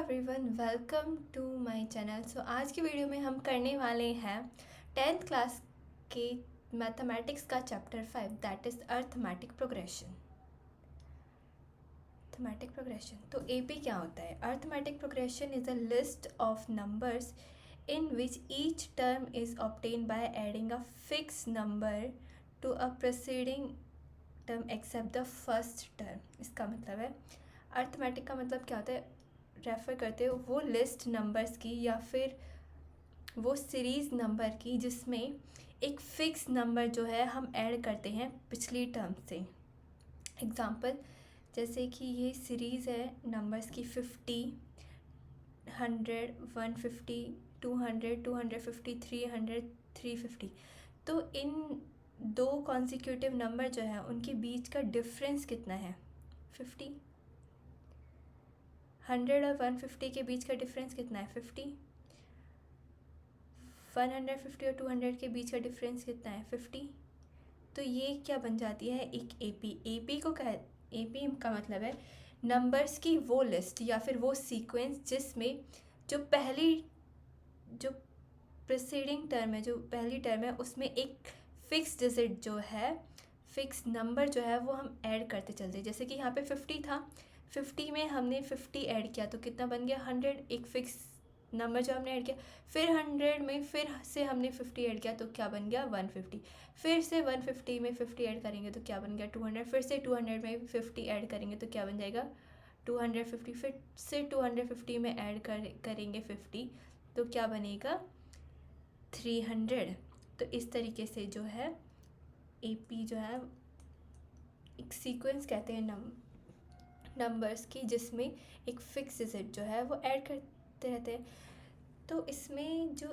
Everyone, welcome to my channel. आज की video में हम करने वाले हैं 10th क्लास के मैथमेटिक्स का chapter 5 that is arithmetic progression. Arithmetic progression तो एपी क्या होता है? Arithmetic progression is a list of numbers in which each term is obtain by adding a fix number to a preceding term except the first term. इसका मतलब है, arithmetic का मतलब क्या होता है? रेफ़र करते हो वो लिस्ट नंबर्स की या फिर वो सीरीज़ नंबर की जिसमें एक फ़िक्स नंबर जो है हम ऐड करते हैं पिछली टर्म से। एग्ज़ाम्पल, जैसे कि ये सीरीज़ है नंबर्स की 50, 100, 150, 200, 250, 300, 350। तो इन दो कॉन्सिक्यूटिव नंबर जो है उनके बीच का डिफरेंस कितना है? 50। 100 और 150 के बीच का डिफरेंस कितना है? 50। 150 और 200 के बीच का डिफरेंस कितना है? 50। तो ये क्या बन जाती है? एक एपी। एपी का मतलब है नंबर्स की वो लिस्ट या फिर वो सीक्वेंस जिसमें जो प्रीसीडिंग टर्म है, जो पहली टर्म है, उसमें एक फ़िक्स डिजिट जो है, फ़िक्स नंबर जो है वो हम ऐड करते चलते। जैसे कि यहाँ पे 50 था, 50 में हमने 50 ऐड किया तो कितना बन गया? 100। एक फ़िक्स नंबर जो हमने ऐड किया, फिर 100 में फिर से हमने 50 ऐड किया तो क्या बन गया? 150। फिर से 150 में 50 ऐड करेंगे तो क्या बन गया? 200। फिर से 200 में 50 ऐड करेंगे तो क्या बन जाएगा? 250। फिर से 250 में ऐड करेंगे 50 तो क्या बनेगा? 300। तो इस तरीके से जो है एपी जो है एक सीक्वेंस कहते हैं नंबर्स की जिसमें एक फिक्स डिजिट जो है वो ऐड करते रहते हैं। तो इसमें जो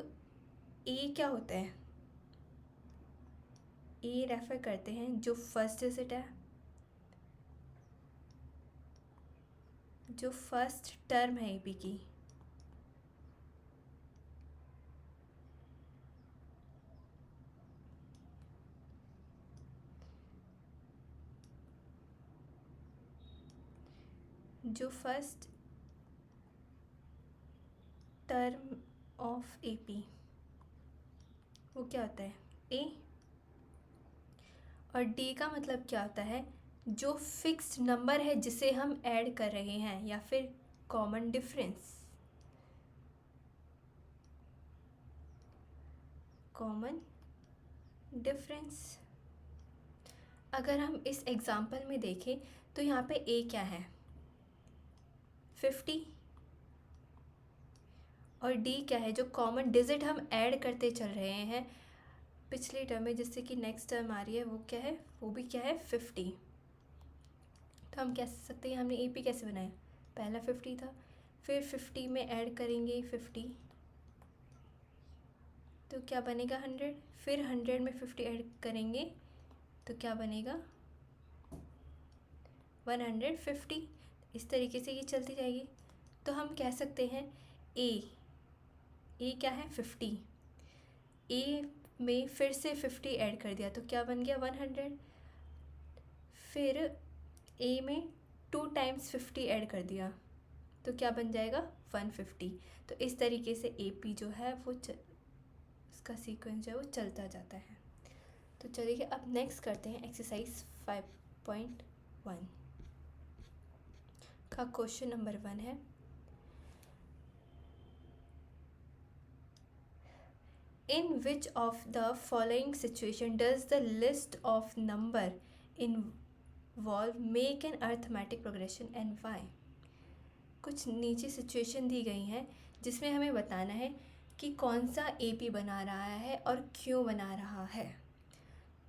ए क्या होता है? ए रेफर करते हैं जो फर्स्ट डिजिट है, जो फर्स्ट टर्म है एपी की। जो फर्स्ट टर्म ऑफ एपी वो क्या होता है? ए। और डी का मतलब क्या होता है? जो फिक्स्ड नंबर है जिसे हम ऐड कर रहे हैं या फिर कॉमन डिफरेंस। Common difference. अगर हम इस एग्जांपल में देखें तो यहाँ पे ए क्या है? 50। और डी क्या है? जो कॉमन डिजिट हम ऐड करते चल रहे हैं पिछली टर्म में, जिससे कि नेक्स्ट टर्म आ रही है, वो क्या है? वो भी क्या है? 50। तो हम कह सकते हैं हमने एपी कैसे बनाया? पहला 50 था, फिर 50 में ऐड करेंगे 50 तो क्या बनेगा? 100। फिर 100 में 50 ऐड करेंगे तो क्या बनेगा? 150। इस तरीके से ये चलती जाएगी। तो हम कह सकते हैं ए क्या है? 50। ए में फिर से 50 ऐड कर दिया तो क्या बन गया? 100। फिर ए में 2 टाइम्स 50 ऐड कर दिया तो क्या बन जाएगा? 150। तो इस तरीके से एपी जो है वो उसका सीक्वेंस जो है वो चलता जाता है। तो चलिए अब नेक्स्ट करते हैं एक्सरसाइज 5.1 का क्वेश्चन नंबर 1 है, in which of the following situation does the list of number involve make an arithmetic progression and why? कुछ नीचे सिचुएशन दी गई हैं जिसमें हमें बताना है कि कौन सा एपी बना रहा है और क्यों बना रहा है।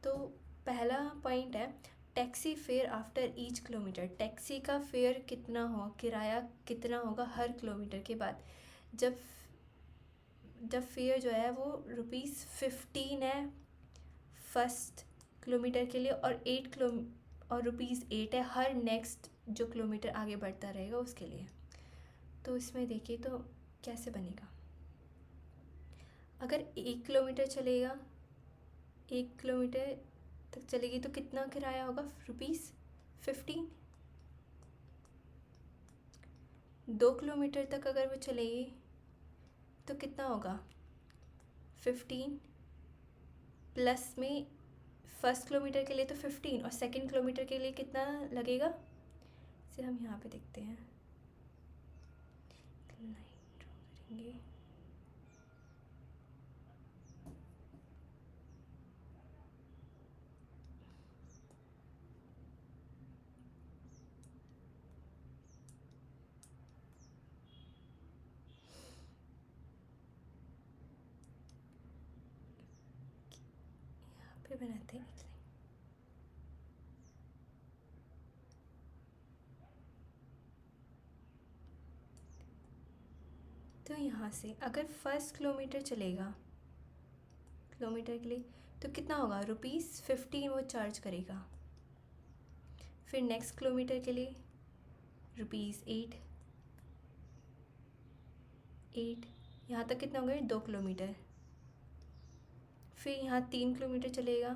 तो पहला पॉइंट है taxi fare after each kilometre. Taxi का फेयर कितना हो, किराया कितना होगा हर किलोमीटर के बाद। जब फेयर जो है वो ₹15 है फर्स्ट किलोमीटर के लिए और ₹8 है हर नेक्स्ट जो किलोमीटर आगे बढ़ता रहेगा उसके लिए। तो इसमें देखिए तो कैसे बनेगा। अगर 1 किलोमीटर चलेगा, 1 किलोमीटर तक चलेगी तो कितना किराया होगा? ₹15। 2 किलोमीटर तक अगर वो चलेगी तो कितना होगा, 15 प्लस में फर्स्ट किलोमीटर के लिए तो 15 और सेकंड किलोमीटर के लिए कितना लगेगा, इसे हम यहाँ पे देखते हैं, लाइन ड्रॉ करेंगे। यहाँ पे बनाते हैं एक लाइन। तो यहाँ से अगर फर्स्ट किलोमीटर चलेगा किलोमीटर के लिए तो कितना होगा, ₹15 वो चार्ज करेगा। फिर नेक्स्ट किलोमीटर के लिए ₹8, यहाँ तक कितना होगा, 2 किलोमीटर। फिर यहाँ 3 किलोमीटर चलेगा,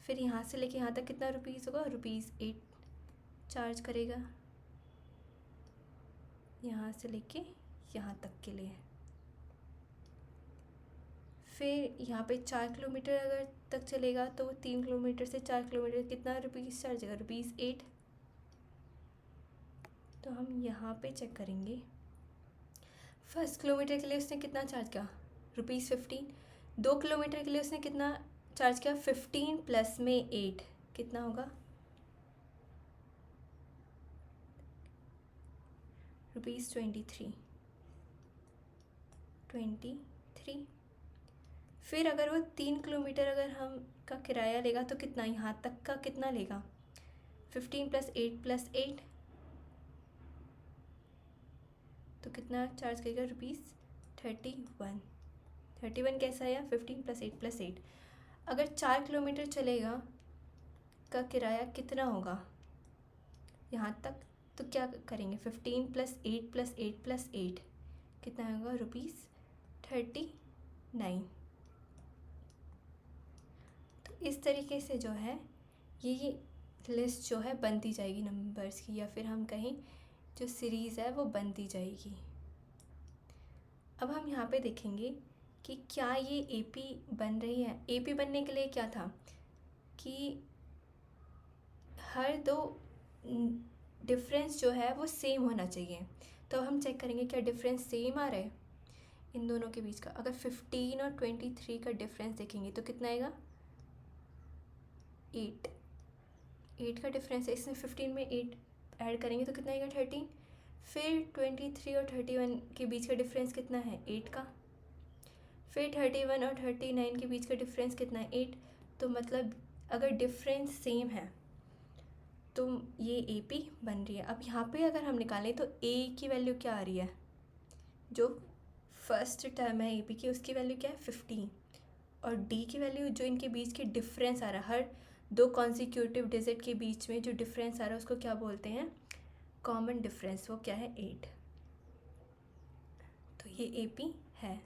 फिर यहाँ से लेके यहाँ तक कितना रुपीस होगा, ₹8 चार्ज करेगा यहाँ से लेके यहाँ तक के लिए। फिर यहाँ पे 4 किलोमीटर अगर तक चलेगा तो 3 किलोमीटर से 4 किलोमीटर कितना रुपीस चार्ज करेगा, ₹8। तो हम यहाँ पे चेक करेंगे, फर्स्ट किलोमीटर के लिए उसने कितना चार्ज किया, ₹15। 2 किलोमीटर के लिए उसने कितना चार्ज किया, 15 प्लस में 8 कितना होगा, ₹23। फिर अगर वो 3 किलोमीटर अगर हम का किराया लेगा तो कितना, यहाँ तक का कितना लेगा, 15 प्लस 8 प्लस 8 तो कितना चार्ज करेगा, ₹31। 31 कैसा आया, 15 प्लस 8 प्लस 8। अगर 4 किलोमीटर चलेगा का किराया कितना होगा यहाँ तक, तो क्या करेंगे, 15 प्लस 8 प्लस 8 प्लस 8 कितना होगा, ₹39। तो इस तरीके से जो है ये लिस्ट जो है बनती जाएगी नंबर्स की, या फिर हम कहें जो सीरीज़ है वो बनती जाएगी। अब हम यहाँ पे देखेंगे कि क्या ये एपी बन रही है। एपी बनने के लिए क्या था कि हर दो डिफरेंस जो है वो सेम होना चाहिए। तो हम चेक करेंगे क्या डिफरेंस सेम आ रहा है इन दोनों के बीच का। अगर 15 और 23 का डिफरेंस देखेंगे तो कितना आएगा, 8 का डिफरेंस है, इसमें 15 में 8 ऐड करेंगे तो कितना आएगा, 13। फिर 23 और 31 के बीच का डिफरेंस कितना है, 8 का। फिर 31 और 39 के बीच का डिफरेंस कितना है, 8। तो मतलब अगर डिफरेंस सेम है तो ये एपी बन रही है। अब यहाँ पे अगर हम निकालें तो ए की वैल्यू क्या आ रही है, जो फर्स्ट टर्म है एपी की उसकी वैल्यू क्या है, 15। और डी की वैल्यू जो इनके बीच की डिफरेंस आ रहा है, हर दो कॉन्सिक्यूटिव डिजिट के बीच में जो डिफरेंस आ रहा है उसको क्या बोलते हैं, कॉमन डिफरेंस, वो क्या है, 8। तो ये एपी है,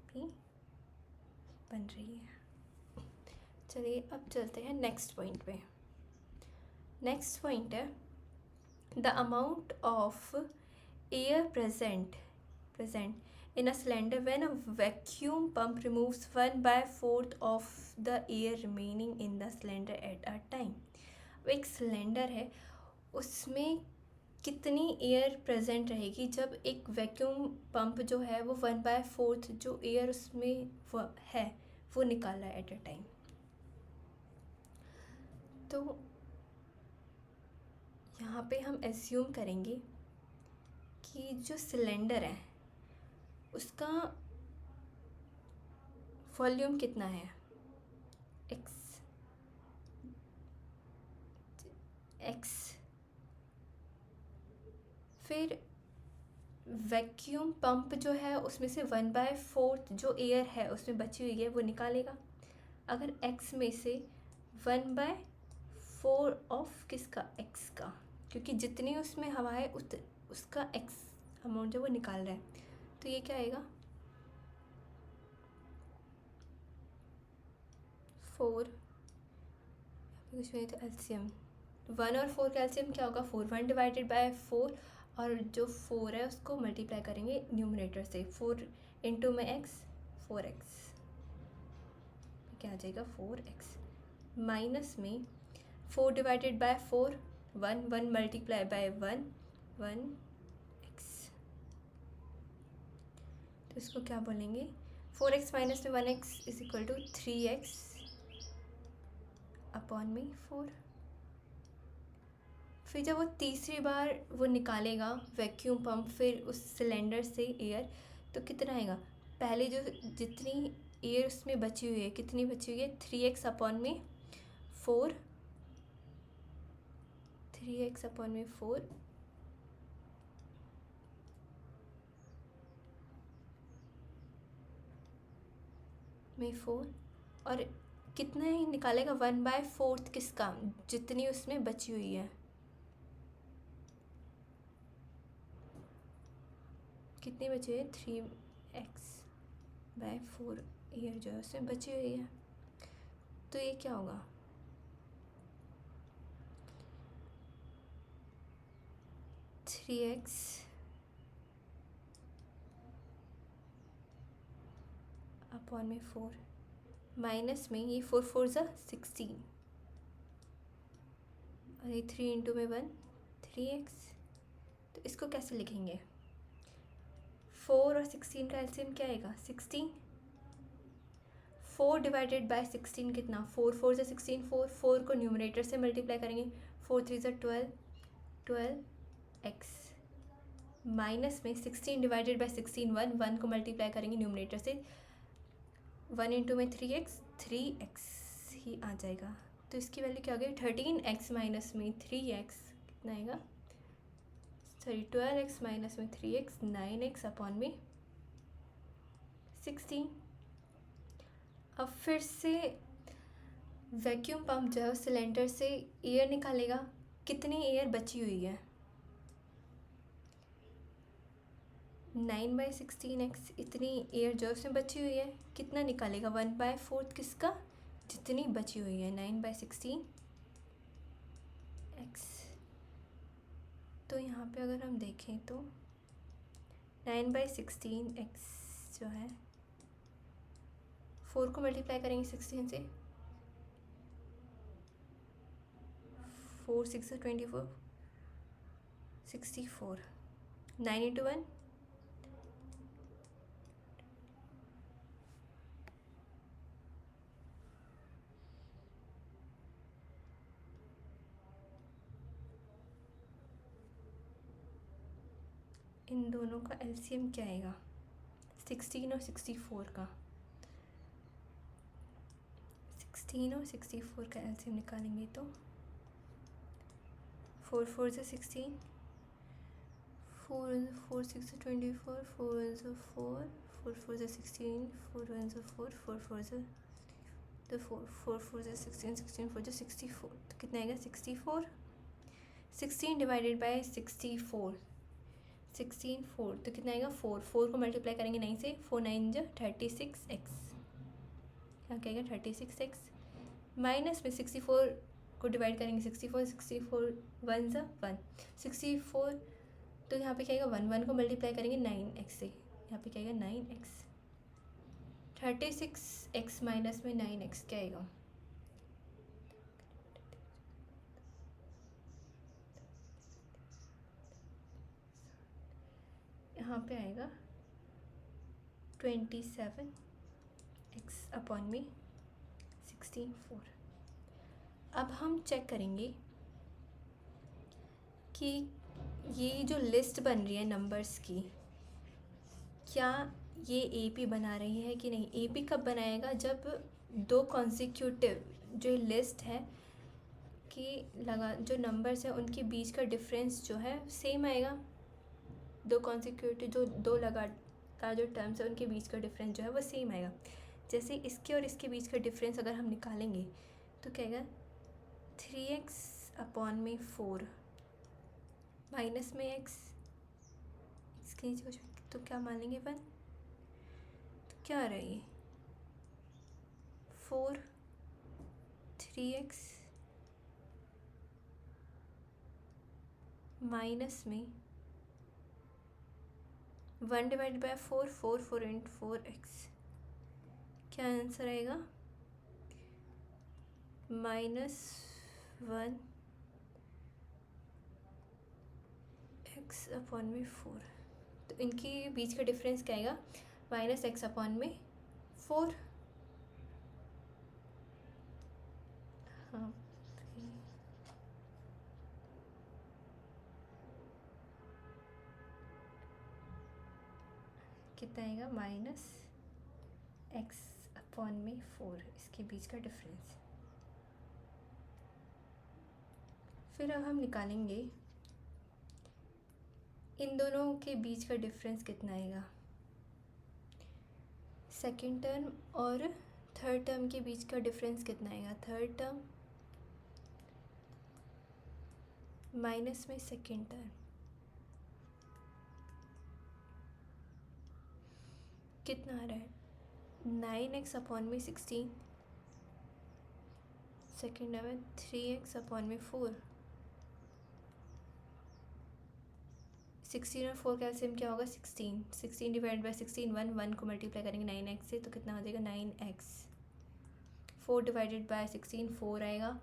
पी बन रही है। चलिए अब चलते हैं नेक्स्ट पॉइंट पे। नेक्स्ट पॉइंट है the amount of air present in a cylinder when a vacuum pump removes 1/4 of the air remaining in the cylinder at a time। एक सिलेंडर है, उसमें कितनी एयर प्रेजेंट रहेगी जब एक वैक्यूम पंप जो है वो 1/4 जो एयर उसमें है वो निकाल रहा है एट अ टाइम। तो यहाँ पे हम एज्यूम करेंगे कि जो सिलेंडर है उसका वॉल्यूम कितना है, एक्स। फिर वैक्यूम पंप जो है उसमें से 1/4 जो एयर है उसमें बची हुई है वो निकालेगा। अगर एक्स में से 1/4 ऑफ किसका, एक्स का, क्योंकि जितनी उसमें हवा है उसका एक्स अमाउंट जो वो निकाल रहा है, तो ये क्या आएगा, 4, कुछ नहीं तो एलसीएम 1 और 4 का एलसीएम क्या होगा 4, 1 डिवाइडेड बाय 4 और जो 4 है उसको मल्टीप्लाई करेंगे न्यूमरेटर से, 4 इंटू में x 4x, क्या आ जाएगा 4x, माइनस में 4 divided by 4 1, 1 multiply by 1 1x, तो इसको क्या बोलेंगे 4x माइनस में 1x is equal to 3x upon में 4। फिर जब वो तीसरी बार वो निकालेगा वैक्यूम पंप फिर उस सिलेंडर से एयर, तो कितना आएगा, पहले जो जितनी एयर उसमें बची हुई है, कितनी बची हुई है 3x अपॉन में 4, 3x अपॉन में 4 में 4, और कितना ही निकालेगा 1/4 किसका, जितनी उसमें बची हुई है, कितनी बची है 3x/4 एयर जो है उसमें बची हुई है, तो ये क्या होगा 3x अपॉन में 4 माइनस में ये 4 4 ज़ा 16 और ये 3 इंटू में 1 3x, तो इसको कैसे लिखेंगे 4 और 16 का एलसीएम क्या आएगा 16, 4 डिवाइडेड बाय 16 कितना 4 4 ज़ा 16 4 को न्यूमरेटर से मल्टीप्लाई करेंगे 4 3 ज़ा 12x, माइनस में 16 डिवाइडेड बाय 16 1 को मल्टीप्लाई करेंगे न्यूमरेटर से, 1 इंटू में 3x ही आ जाएगा, तो इसकी वैल्यू क्या हो गई 13x माइनस में 3x कितना आएगा, सॉरी 12x माइनस में 3x 9x अपॉन में 16। अब फिर से वैक्यूम पंप जो है उस सिलेंडर से एयर निकालेगा, कितनी एयर बची हुई है 9/16x, इतनी एयर जो उसमें बची हुई है, कितना निकालेगा 1/4 किसका, जितनी बची हुई है 9/16x, तो यहाँ पे अगर हम देखें तो 9/16x जो है 4 को मल्टीप्लाई करेंगे 16 से, 4 6 24 64, 9 इंटू 1 इन दोनों का एलसीएम क्या आएगा 16 और 64 का, 16 और 64 का एलसीएम निकालेंगे तो 4 4 ज़ा 16, 4 4 6 24, 4 1 ज़ा 4, 4 4 ज़ा 16, 4 1 ज़ा 4, 4 4 ज़ा तो 4 4 4 ज़ा 16, 16 4 ज़ा 64, तो कितना आएगा 64, 16 डिवाइडेड बाय 64 16 4, तो कितना आएगा 4 4 को मल्टीप्लाई करेंगे 9 से, 4 9 ज़ा 36x, क्या आएगा 36x, माइनस में 64 को डिवाइड करेंगे 64 1 ज़ा 1 64, तो यहाँ पे क्या आएगा 1 1 को मल्टीप्लाई करेंगे 9x से, यहाँ पे क्या आएगा 9x, 36x माइनस में 9x क्या आएगा यहाँ पे आएगा 27x अपॉन में 64। अब हम चेक करेंगे कि ये जो लिस्ट बन रही है नंबर्स की, क्या ये एपी बना रही है कि नहीं। एपी कब बनाएगा, जब दो कॉन्सिक्यूटिव जो लिस्ट है कि लगा जो नंबर्स हैं उनके बीच का डिफरेंस जो है सेम आएगा। दो कॉन्सिक्यूटिव जो दो लगातार जो टर्म्स है उनके बीच का डिफरेंस जो है वो सेम आएगा। जैसे इसके और इसके बीच का डिफरेंस अगर हम निकालेंगे तो क्या आएगा 3x अपॉन में 4 माइनस में x इसके नीचे तो क्या मान लेंगे 1, तो क्या आ रहा है ये 4 3x माइनस में 1/4, 4 इंटू 4x, क्या आंसर आएगा? -1x/4। तो इनके बीच का डिफरेंस क्या आएगा? -x/4। हाँ, कितना आएगा? -x/4, इसके बीच का डिफरेंस। फिर अब हम निकालेंगे इन दोनों के बीच का डिफरेंस कितना आएगा। सेकंड टर्म और थर्ड टर्म के बीच का डिफरेंस कितना आएगा? थर्ड टर्म माइनस में सेकंड टर्म, कितना आ रहा है? 9x/16। सेकेंड टर्म है 3x/4। 16 और 4 का एलसीएम क्या होगा? 16। 16 डिवाइड बाई 16, 1 को मल्टीप्लाई करेंगे 9x से, तो कितना हो जाएगा? 9x। 4 डिवाइडेड बाय 16 4 आएगा,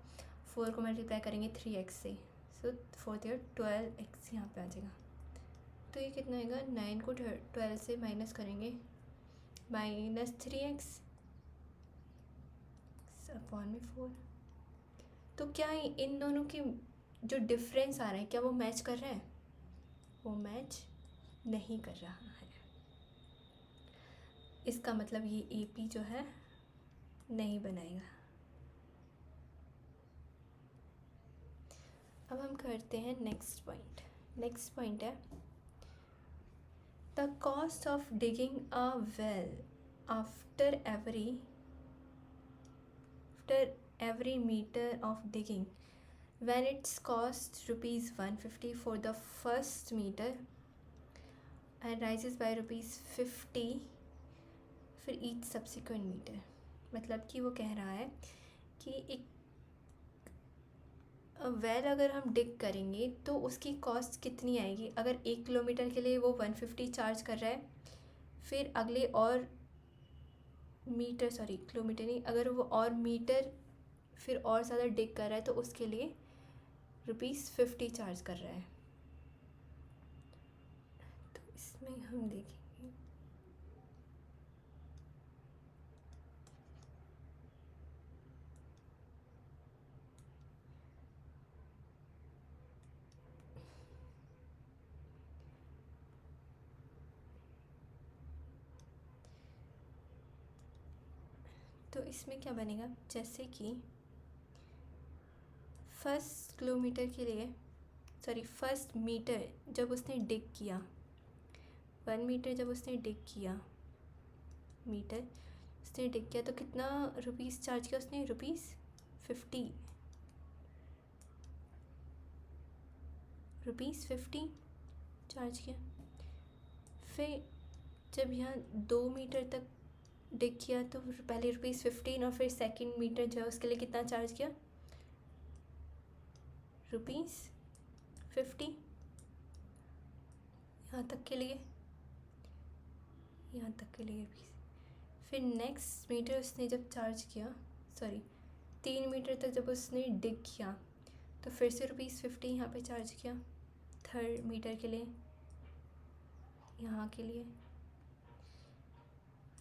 4 को मल्टीप्लाई करेंगे 3x से, सो 4 12x यहाँ पे आ जाएगा। तो ये कितना आएगा? 9 को 12 से माइनस करेंगे, -3x/4। तो क्या इन दोनों की जो डिफरेंस आ रहा है, क्या वो मैच कर रहा है? वो मैच नहीं कर रहा है। इसका मतलब ये AP जो है नहीं बनाएगा। अब हम करते हैं नेक्स्ट पॉइंट। नेक्स्ट पॉइंट है the cost of digging a well after every meter of digging, when its cost ₹150 for the first meter and rises by ₹50 for each subsequent meter। मतलब कि वो कह रहा है कि एक वेल अगर हम डिग करेंगे तो उसकी कॉस्ट कितनी आएगी। अगर 1 किलोमीटर के लिए वो 150 चार्ज कर रहा है, फिर अगले और मीटर, सॉरी किलोमीटर नहीं, अगर वो और मीटर फिर और ज़्यादा डिग कर रहा है तो उसके लिए ₹50 चार्ज कर रहा है। तो इसमें हम देखेंगे तो इसमें क्या बनेगा, जैसे कि फर्स्ट मीटर जब उसने डिग किया, 1 मीटर जब उसने डिग किया, तो कितना रुपीस चार्ज किया उसने? ₹50 चार्ज किया। फिर जब यहाँ 2 मीटर तक डिग किया तो पहले ₹15 और फिर सेकंड मीटर जो है उसके लिए कितना चार्ज किया? ₹50 यहाँ तक के लिए फिर नेक्स्ट मीटर उसने जब चार्ज किया, 3 मीटर तक जब उसने डिग किया तो फिर से ₹50 यहाँ पे चार्ज किया थर्ड मीटर के लिए, यहाँ के लिए।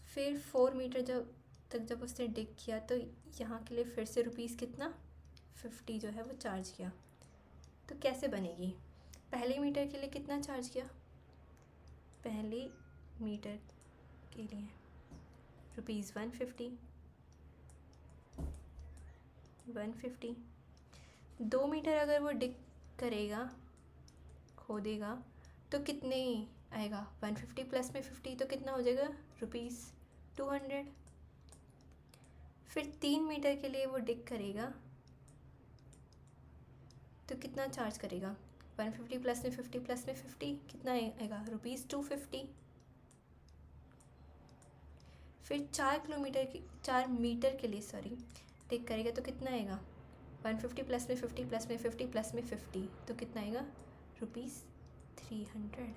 फिर 4 मीटर जब उसने डिग किया तो यहाँ के लिए फिर से कितना? 50 जो है वो चार्ज किया। तो कैसे बनेगी? पहले मीटर के लिए कितना चार्ज किया? पहले मीटर के लिए ₹150। 2 मीटर अगर वो डिग करेगा, खोदेगा, तो कितने आएगा? 150 प्लस में 50 तो कितना हो जाएगा? ₹200। फिर 3 मीटर के लिए वो डिग करेगा तो कितना चार्ज करेगा? 150 प्लस में 50 कितना आएगा? ₹250। फिर 4 मीटर के लिए डिग करेगा तो कितना आएगा? 150 प्लस में 50 प्लस में 50 प्लस में 50 तो कितना आएगा? ₹300।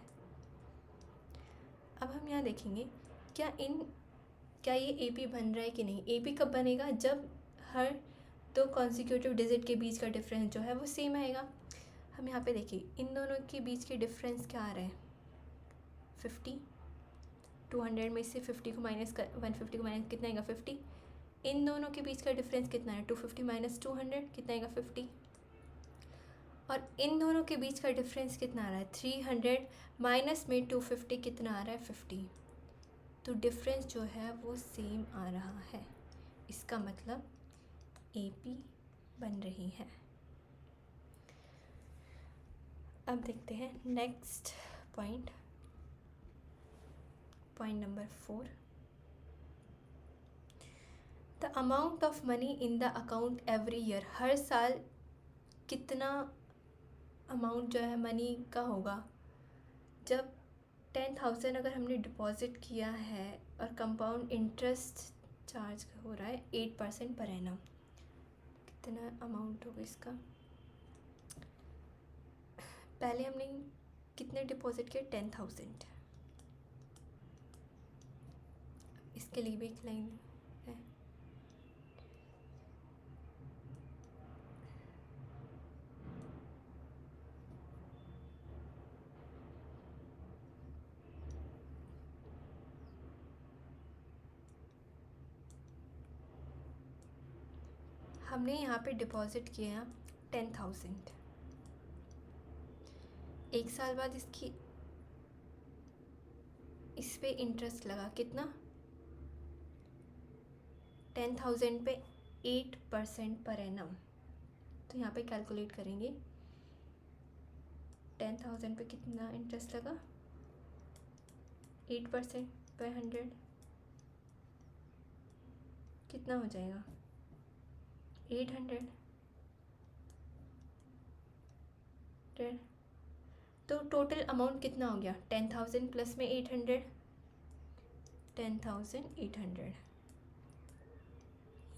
अब हम यहाँ देखेंगे क्या ये AP बन रहा है कि नहीं। AP कब बनेगा, जब हर दो कॉन्सिक्यूटिव डिजिट के बीच का डिफरेंस जो है वो सेम आएगा। हम यहाँ पे देखिए इन दोनों के बीच के डिफरेंस क्या आ रहा है, 50। 200 में से 50 को माइनस कर 150 को माइनस कितना आएगा, 50। इन दोनों के बीच का डिफरेंस कितना है, 250 माइनस 200 कितना आएगा, 50। और इन दोनों के बीच का डिफरेंस कितना आ रहा है, 300 माइनस में 250 कितना आ रहा है, 50। तो डिफरेंस जो है वो सेम आ रहा है, इसका मतलब AP बन रही है। अब देखते हैं next point number 4। The amount of money in the account every year. हर साल कितना अमाउंट जो है मनी का होगा। जब 10,000 अगर हमने डिपॉजिट किया है और कंपाउंड इंटरेस्ट चार्ज हो रहा है 8% पर एनम, कितना अमाउंट होगा इसका। पहले हमने कितने डिपॉजिट किए, 10,000। इसके लिए भी एक लाइन है, हमने यहाँ पे डिपॉजिट किया 10,000। एक साल बाद इस पे इंटरेस्ट लगा कितना, 10,000 पे 8% पर एनम। तो यहाँ पे कैलकुलेट करेंगे 10,000 पे कितना इंटरेस्ट लगा, 8% पर 100 कितना हो जाएगा, 800। तो टोटल अमाउंट कितना हो गया, 10,000 प्लस में 800, 10,800।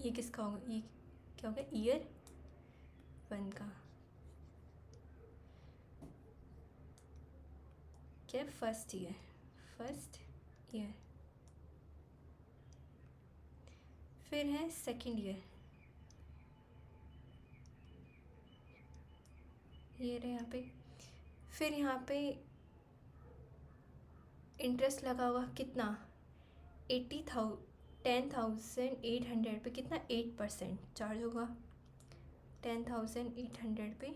ये किसका होगा, ये क्या होगा, ईयर 1 का, क्या, फर्स्ट ईयर। फिर है सेकंड ईयर, ये रहे यहाँ पे। फिर यहाँ पे इंटरेस्ट लगा हुआ कितना, 10,800 पे कितना 8% चार्ज होगा, 10,800 पे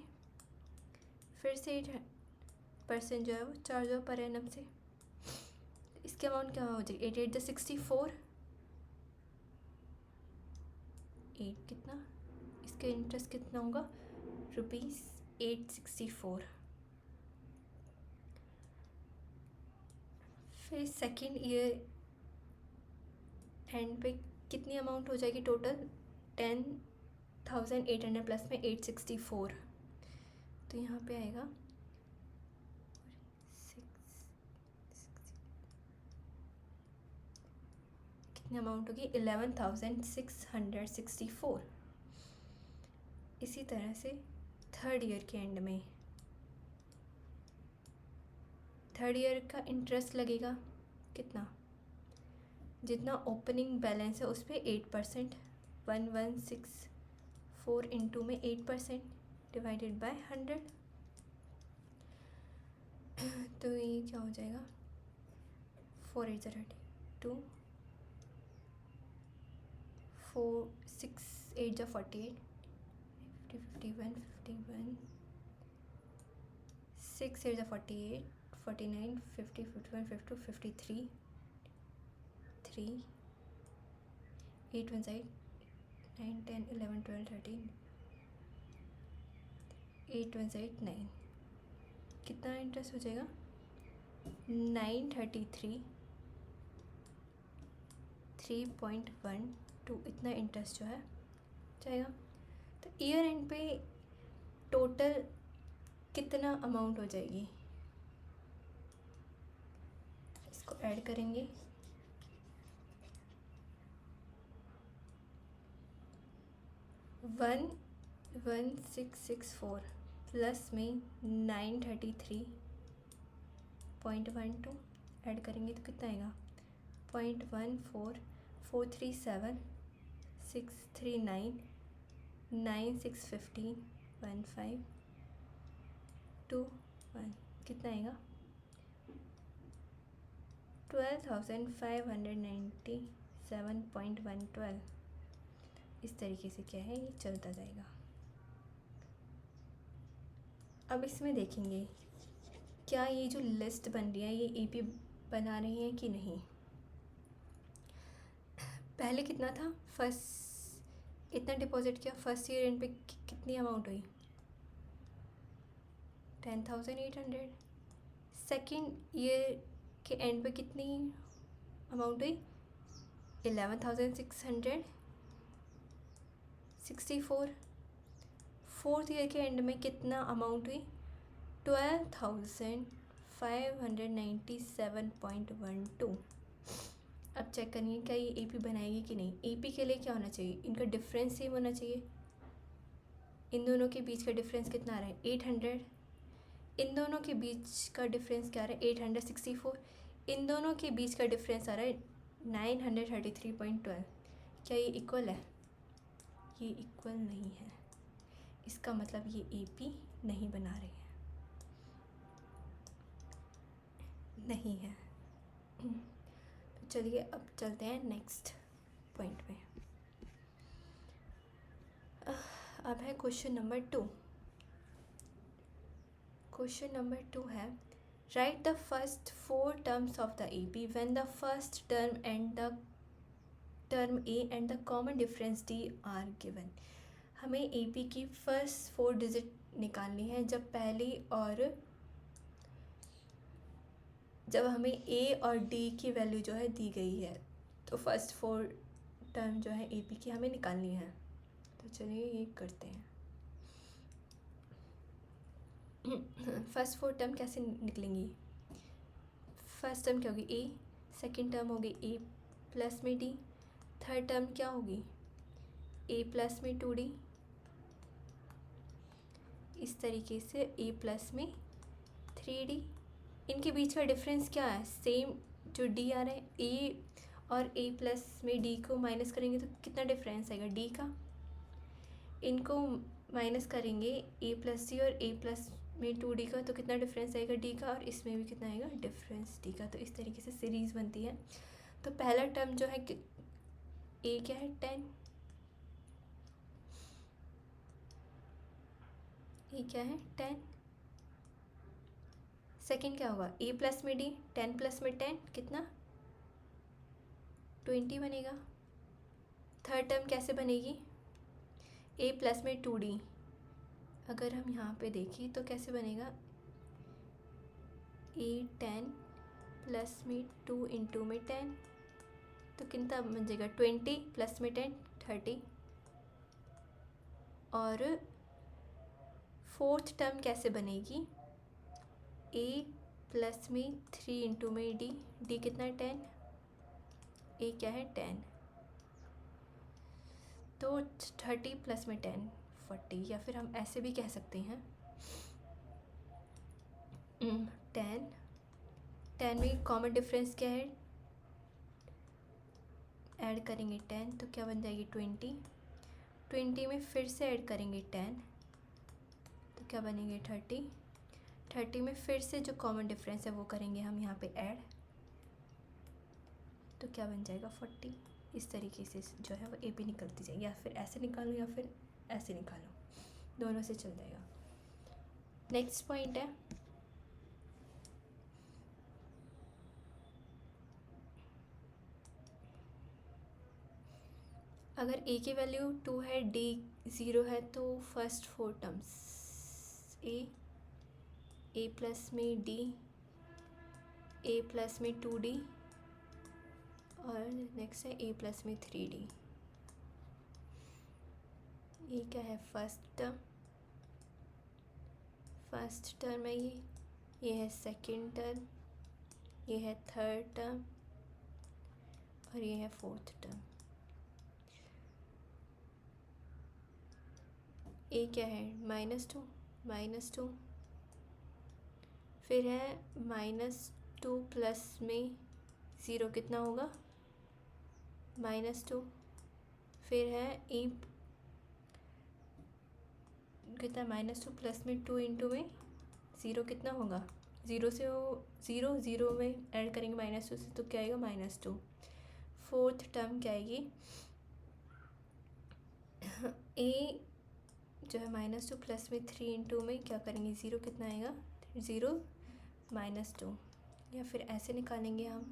फिर से 8% जो है वो चार्ज होगा पर एनम से। इसके अमाउंट क्या हो जाएगी, 8 8 64, 8 कितना, इसका इंटरेस्ट कितना होगा, ₹864। फिर सेकेंड ईयर एंड पे कितनी अमाउंट हो जाएगी टोटल, 10,800 प्लस में 864। तो यहाँ पे आएगा कितनी अमाउंट होगी, 11,664। इसी तरह से थर्ड ईयर के एंड में, थर्ड ईयर का इंटरेस्ट लगेगा कितना, जितना ओपनिंग बैलेंस है उस पर 8%, 1164 इंटू में 8% डिवाइडेड बाय 100। तो ये क्या हो जाएगा, 4 8 32, 4 6 8 48, 50 51 51, 6 8 48, 49 50 51 52 53, 3 8 1 9 10 11 12 13, 8 1 9, कितना इंटरेस्ट हो जाएगा, 933, 3.12 इतना इंटरेस्ट जो है जाएगा। तो ईयर एंड पे टोटल कितना अमाउंट हो जाएगी, इसको ऐड करेंगे, 11664 प्लस में 933.12 ऐड करेंगे तो कितना आएगा 0.14437639 9615 1521 कितना आएगा 12,597.112। इस तरीके से क्या है ये चलता जाएगा। अब इसमें देखेंगे क्या ये जो लिस्ट बन रही है ये एपी बना रही है कि नहीं। पहले कितना था, फर्स्ट इतना डिपॉजिट किया, फर्स्ट ईयर एंड पे कितनी अमाउंट हुई 10,800। सेकेंड ईयर के एंड पे कितनी अमाउंट हुई 11,664। फोर्थ ईयर के एंड में कितना अमाउंट हुई 12,597.12। अब चेक करिए क्या ये एपी बनाएगी कि नहीं। एपी के लिए क्या होना चाहिए, इनका डिफरेंस सेम होना चाहिए। इन दोनों के बीच का डिफरेंस कितना आ रहा है 800। इन दोनों के बीच का डिफरेंस क्या आ रहा है 864। इन दोनों के बीच का डिफरेंस आ रहा है 933.12। क्या ये इक्वल है, ये इक्वल नहीं है। इसका मतलब ये एपी नहीं बना रही है, नहीं है। तो चलिए अब चलते हैं नेक्स्ट पॉइंट में। अब है क्वेश्चन नंबर 2। क्वेश्चन नंबर 2 है right the first 4 terms of the AP when the first term and the term A and the common difference D R given. हमें एपी की फर्स्ट 4 डिजिट निकालनी है जब पहली और जब हमें ए और डी की वैल्यू जो है दी गई है। तो फर्स्ट 4 टर्म जो है एपी की हमें निकालनी है। तो चलिए ये करते हैं। फर्स्ट 4 टर्म कैसे निकलेंगी। फर्स्ट टर्म क्या होगी ए, सेकंड टर्म होगी ए प्लस में डी, थर्ड टर्म क्या होगी ए प्लस में 2d, इस तरीके से ए प्लस में 3d। इनके बीच का डिफरेंस क्या है, सेम जो डी आ रहा है ए और ए प्लस में डी को माइनस करेंगे तो कितना डिफरेंस आएगा डी का। इनको माइनस करेंगे ए प्लस डी और ए प्लस में 2d का तो कितना डिफरेंस आएगा डी का, और इसमें भी कितना आएगा डिफरेंस डी का। तो इस तरीके से सीरीज़ बनती है। तो पहला टर्म जो है ए क्या है 10, ए क्या है 10। सेकेंड क्या होगा ए प्लस में डी, 10 प्लस में 10 कितना 20 बनेगा। थर्ड टर्म कैसे बनेगी ए प्लस में 2d। अगर हम यहाँ पे देखें तो कैसे बनेगा ए 10 प्लस में 2 इंटू में 10 तो कितना बन जाएगा 20 प्लस में 10 30। और फोर्थ टर्म कैसे बनेगी ए प्लस में 3 इंटू में डी, डी कितना है 10, ए क्या है 10। तो 30 प्लस में 10 40, या फिर हम ऐसे भी कह सकते हैं 10 में कॉमन डिफरेंस क्या है ऐड करेंगे 10 तो क्या बन जाएगी 20 में फिर से ऐड करेंगे 10 तो क्या बनेंगे 30 में फिर से जो कॉमन डिफरेंस है वो करेंगे हम यहाँ पे ऐड तो क्या बन जाएगा 40। इस तरीके से जो है वो ए पी निकलती जाएगी, या फिर ऐसे निकालो या फिर ऐसे निकालो, दोनों से चल जाएगा। नेक्स्ट पॉइंट है अगर ए की वैल्यू 2 है डी 0 है तो फर्स्ट 4 टर्म्स ए प्लस में डी, ए प्लस में 2d और नेक्स्ट है ए प्लस में 3d। ये क्या है फर्स्ट टर्म है ये है सेकंड टर्म, ये है थर्ड टर्म और ये है फोर्थ टर्म। ए क्या है -2, -2, फिर है -2 प्लस में 0 कितना होगा -2, फिर है e कितना -2 प्लस में 2 इंटू में 0 कितना होगा, 0 से वो 0 में ऐड करेंगे -2 से तो क्या आएगा -2। फोर्थ टर्म क्या आएगी, ए जो है -2 प्लस में 3 इंटू में क्या करेंगे 0 कितना आएगा 0 -2, या फिर ऐसे निकालेंगे हम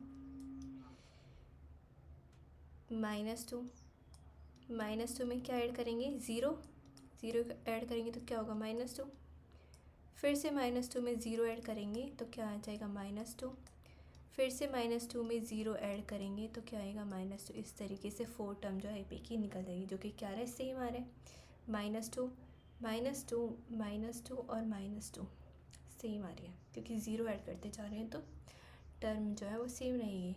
-2 में क्या ऐड करेंगे 0 ऐड करेंगे तो क्या होगा -2, फिर से -2 में 0 ऐड करेंगे तो क्या आ जाएगा -2, फिर से -2 में 0 ऐड करेंगे तो क्या आएगा -2। इस तरीके से 4 टर्म जो है ए पी की निकल जाएगी, जो कि क्या रहा है सेम आ रहा है, -2 -2 -2 और -2 सेम आ रही है, क्योंकि 0 ऐड करते जा रहे हैं तो टर्म जो है वो सेम रहेगी।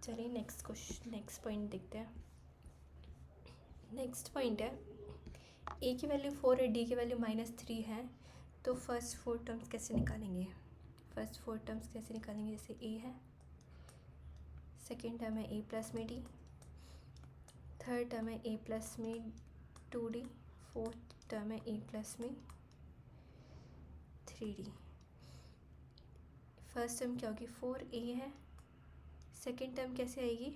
चलिए नेक्स्ट पॉइंट देखते हैं। नेक्स्ट पॉइंट है ए की वैल्यू 4 है, डी की वैल्यू -3 है, तो फर्स्ट 4 टर्म्स कैसे निकालेंगे। जैसे ए है, सेकेंड टर्म है ए प्लस में डी, थर्ड टर्म है ए प्लस में 2d, फोर्थ टर्म है ए प्लस में 3d। फर्स्ट टर्म क्या होगी 4a है, सेकेंड टर्म कैसे आएगी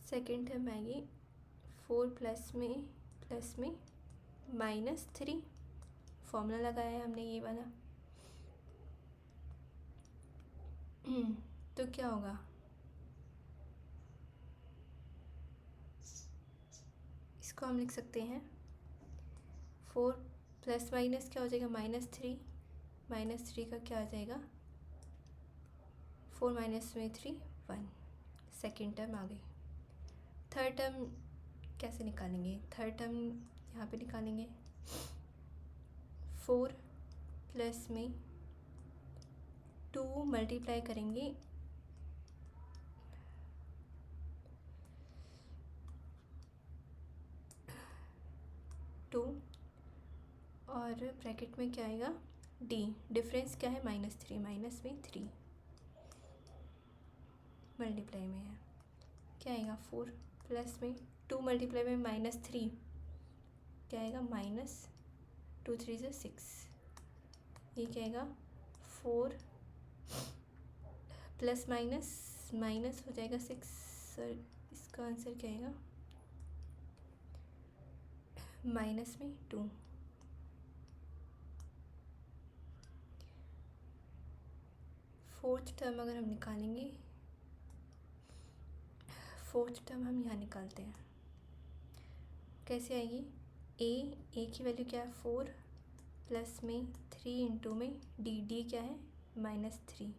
सेकेंड टर्म आएगी 4 प्लस में -3, फॉर्मूला लगाया है हमने ये वाला तो क्या होगा इसको हम लिख सकते हैं 4 प्लस माइनस क्या हो जाएगा -3, -3 का क्या आ जाएगा 4 माइनस में 3 1, सेकेंड टर्म आ गई। थर्ड टर्म कैसे निकालेंगे, थर्ड टर्म यहाँ पे निकालेंगे 4 प्लस में 2 मल्टीप्लाई करेंगे 2 और ब्रैकेट में क्या आएगा डी, डिफरेंस क्या है -3, माइनस में 3 मल्टीप्लाई में है क्या आएगा 4 प्लस में 2 मल्टीप्लाई में -3 क्या आएगा -2 3 से 6, ये क्या आएगा 4 प्लस माइनस हो जाएगा 6, सर इसका आंसर क्या आएगा माइनस में 2। फोर्थ टर्म अगर हम निकालेंगे, फोर्थ टर्म हम यहाँ निकालते हैं कैसे आएगी, ए की वैल्यू क्या है 4 प्लस में 3 इंटू में डी क्या है -3,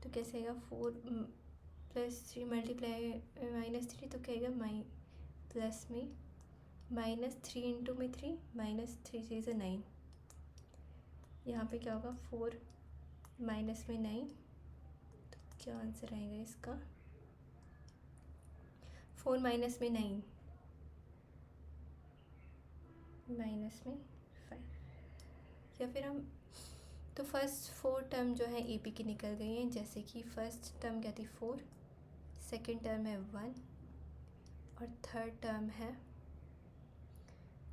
तो कैसे आएगा 4 प्लस 3 मल्टीप्लाई -3 तो क्या आएगा प्लस में -3 इंटू में 3 -3 से 9, यहाँ पे क्या होगा 4 माइनस में 9, तो क्या आंसर आएगा इसका 4 माइनस में 9 माइनस में 5, या फिर हम तो फर्स्ट 4 टर्म जो है ए पी की निकल गई हैं, जैसे कि फर्स्ट टर्म क्या थी 4, सेकेंड टर्म है 1 और थर्ड टर्म है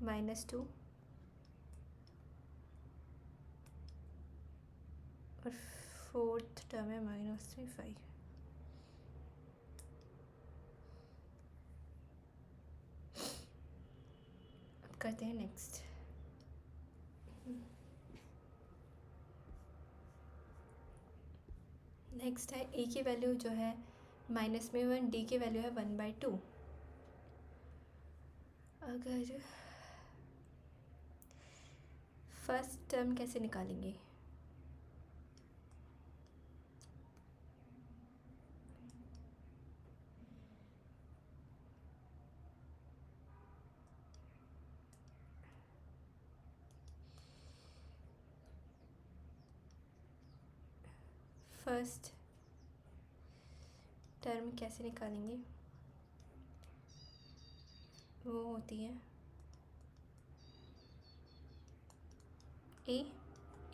-2 और फोर्थ टर्म है -5। अब करते हैं नेक्स्ट। नेक्स्ट है ए की वैल्यू जो है -1, डी की वैल्यू है 1/2। अगर फर्स्ट टर्म कैसे निकालेंगे, फर्स्ट टर्म कैसे निकालेंगे, वो होती है ए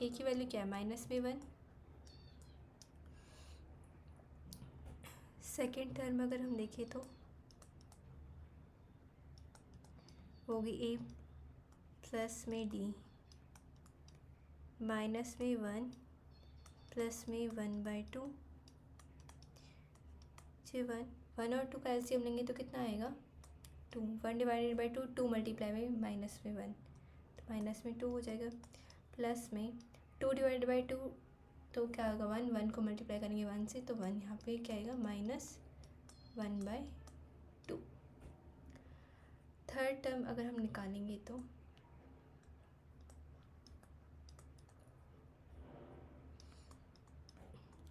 की वैल्यू क्या है, -1। सेकेंड टर्म अगर हम देखें तो होगी ए प्लस में डी -1 प्लस में 1/2 जी 1 और 2 का एलसीएम लेंगे तो कितना आएगा 2। 1 डिवाइडेड बाई 2 2 मल्टीप्लाई में -1 तो -2 हो जाएगा, प्लस में 2 डिवाइडेड बाई 2 तो क्या होगा 1 1 को मल्टीप्लाई करेंगे 1 से तो 1 यहाँ पे क्या आएगा -1/2। थर्ड टर्म अगर हम निकालेंगे तो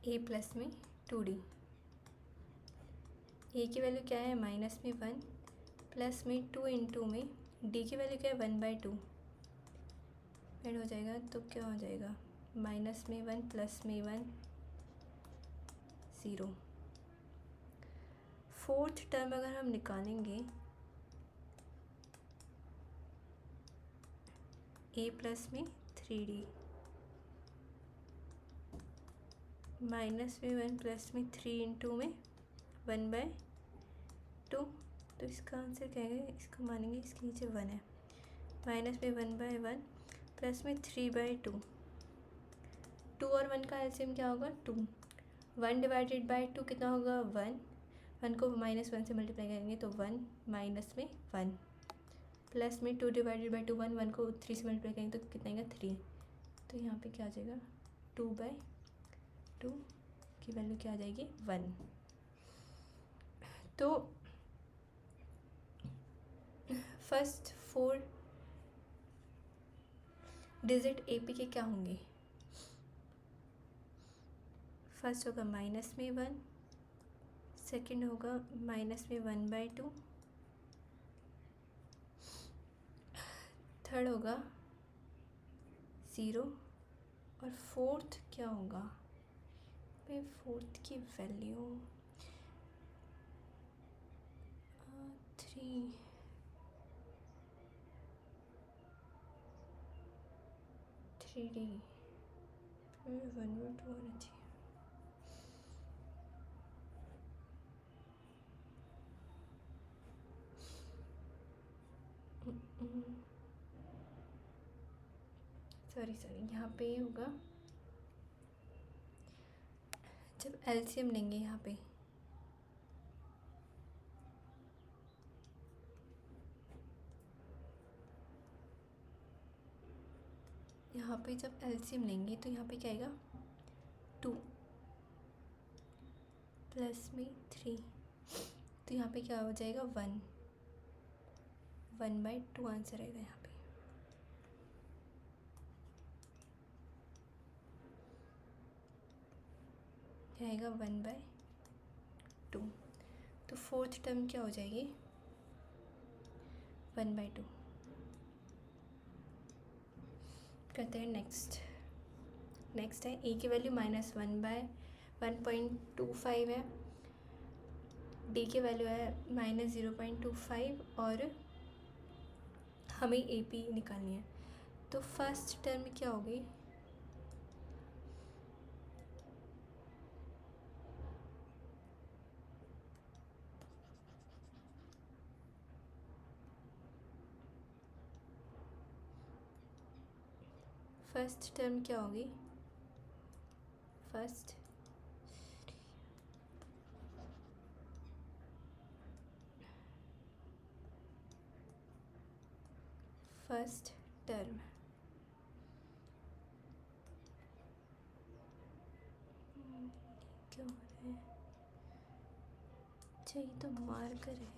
ए प्लस में 2d, ए की वैल्यू क्या है -1 प्लस में 2 इंटू में डी की वैल्यू क्या है 1/2 ऐड हो जाएगा तो क्या हो जाएगा -1 प्लस में 1 0। फोर्थ टर्म अगर हम निकालेंगे ए प्लस में 3d -1 प्लस में 3 इंटू में 1/2 तो इसका आंसर क्या है, इसको मानेंगे इसके नीचे 1 है, -1/1 प्लस में 3/2 2 और 1 का एलसीएम क्या होगा 2। 1 डिवाइडेड बाई 2 कितना होगा 1 1 को -1 से मल्टीप्लाई करेंगे तो 1 माइनस में 1 प्लस में 2 डिवाइडेड बाई 2 1 को 3 से मल्टीप्लाई करेंगे तो कितना आएगा 3 तो यहाँ पे क्या आ जाएगा 2/2 की वैल्यू क्या आ जाएगी 1। तो फर्स्ट 4 डिजिट एपी के क्या होंगे, फर्स्ट होगा -1, सेकंड होगा -1/2, थर्ड होगा 0 और फोर्थ क्या होगा भाई, फोर्थ की वैल्यू 3 3d 1/2 होना चाहिए। सॉरी यहाँ पे होगा जब एलसीएम लेंगे यहाँ पे जब एलसीएम लेंगे तो यहाँ पे क्या आएगा 2 प्लस में 3 तो यहाँ पे क्या हो जाएगा 1/2 आंसर आएगा यहाँ पे। क्या आएगा 1/2 तो फोर्थ टर्म क्या हो जाएगी 1/2। करते हैं नेक्स्ट है ए की वैल्यू -1/1.25 है, डी की वैल्यू है -0.25 और हमें ए पी निकालनी है। तो फर्स्ट टर्म क्या होगी फर्स्ट टर्म क्या होगी फर्स्ट टर्म क्या हो रहा है, चाहिए तो मार्कर है यार।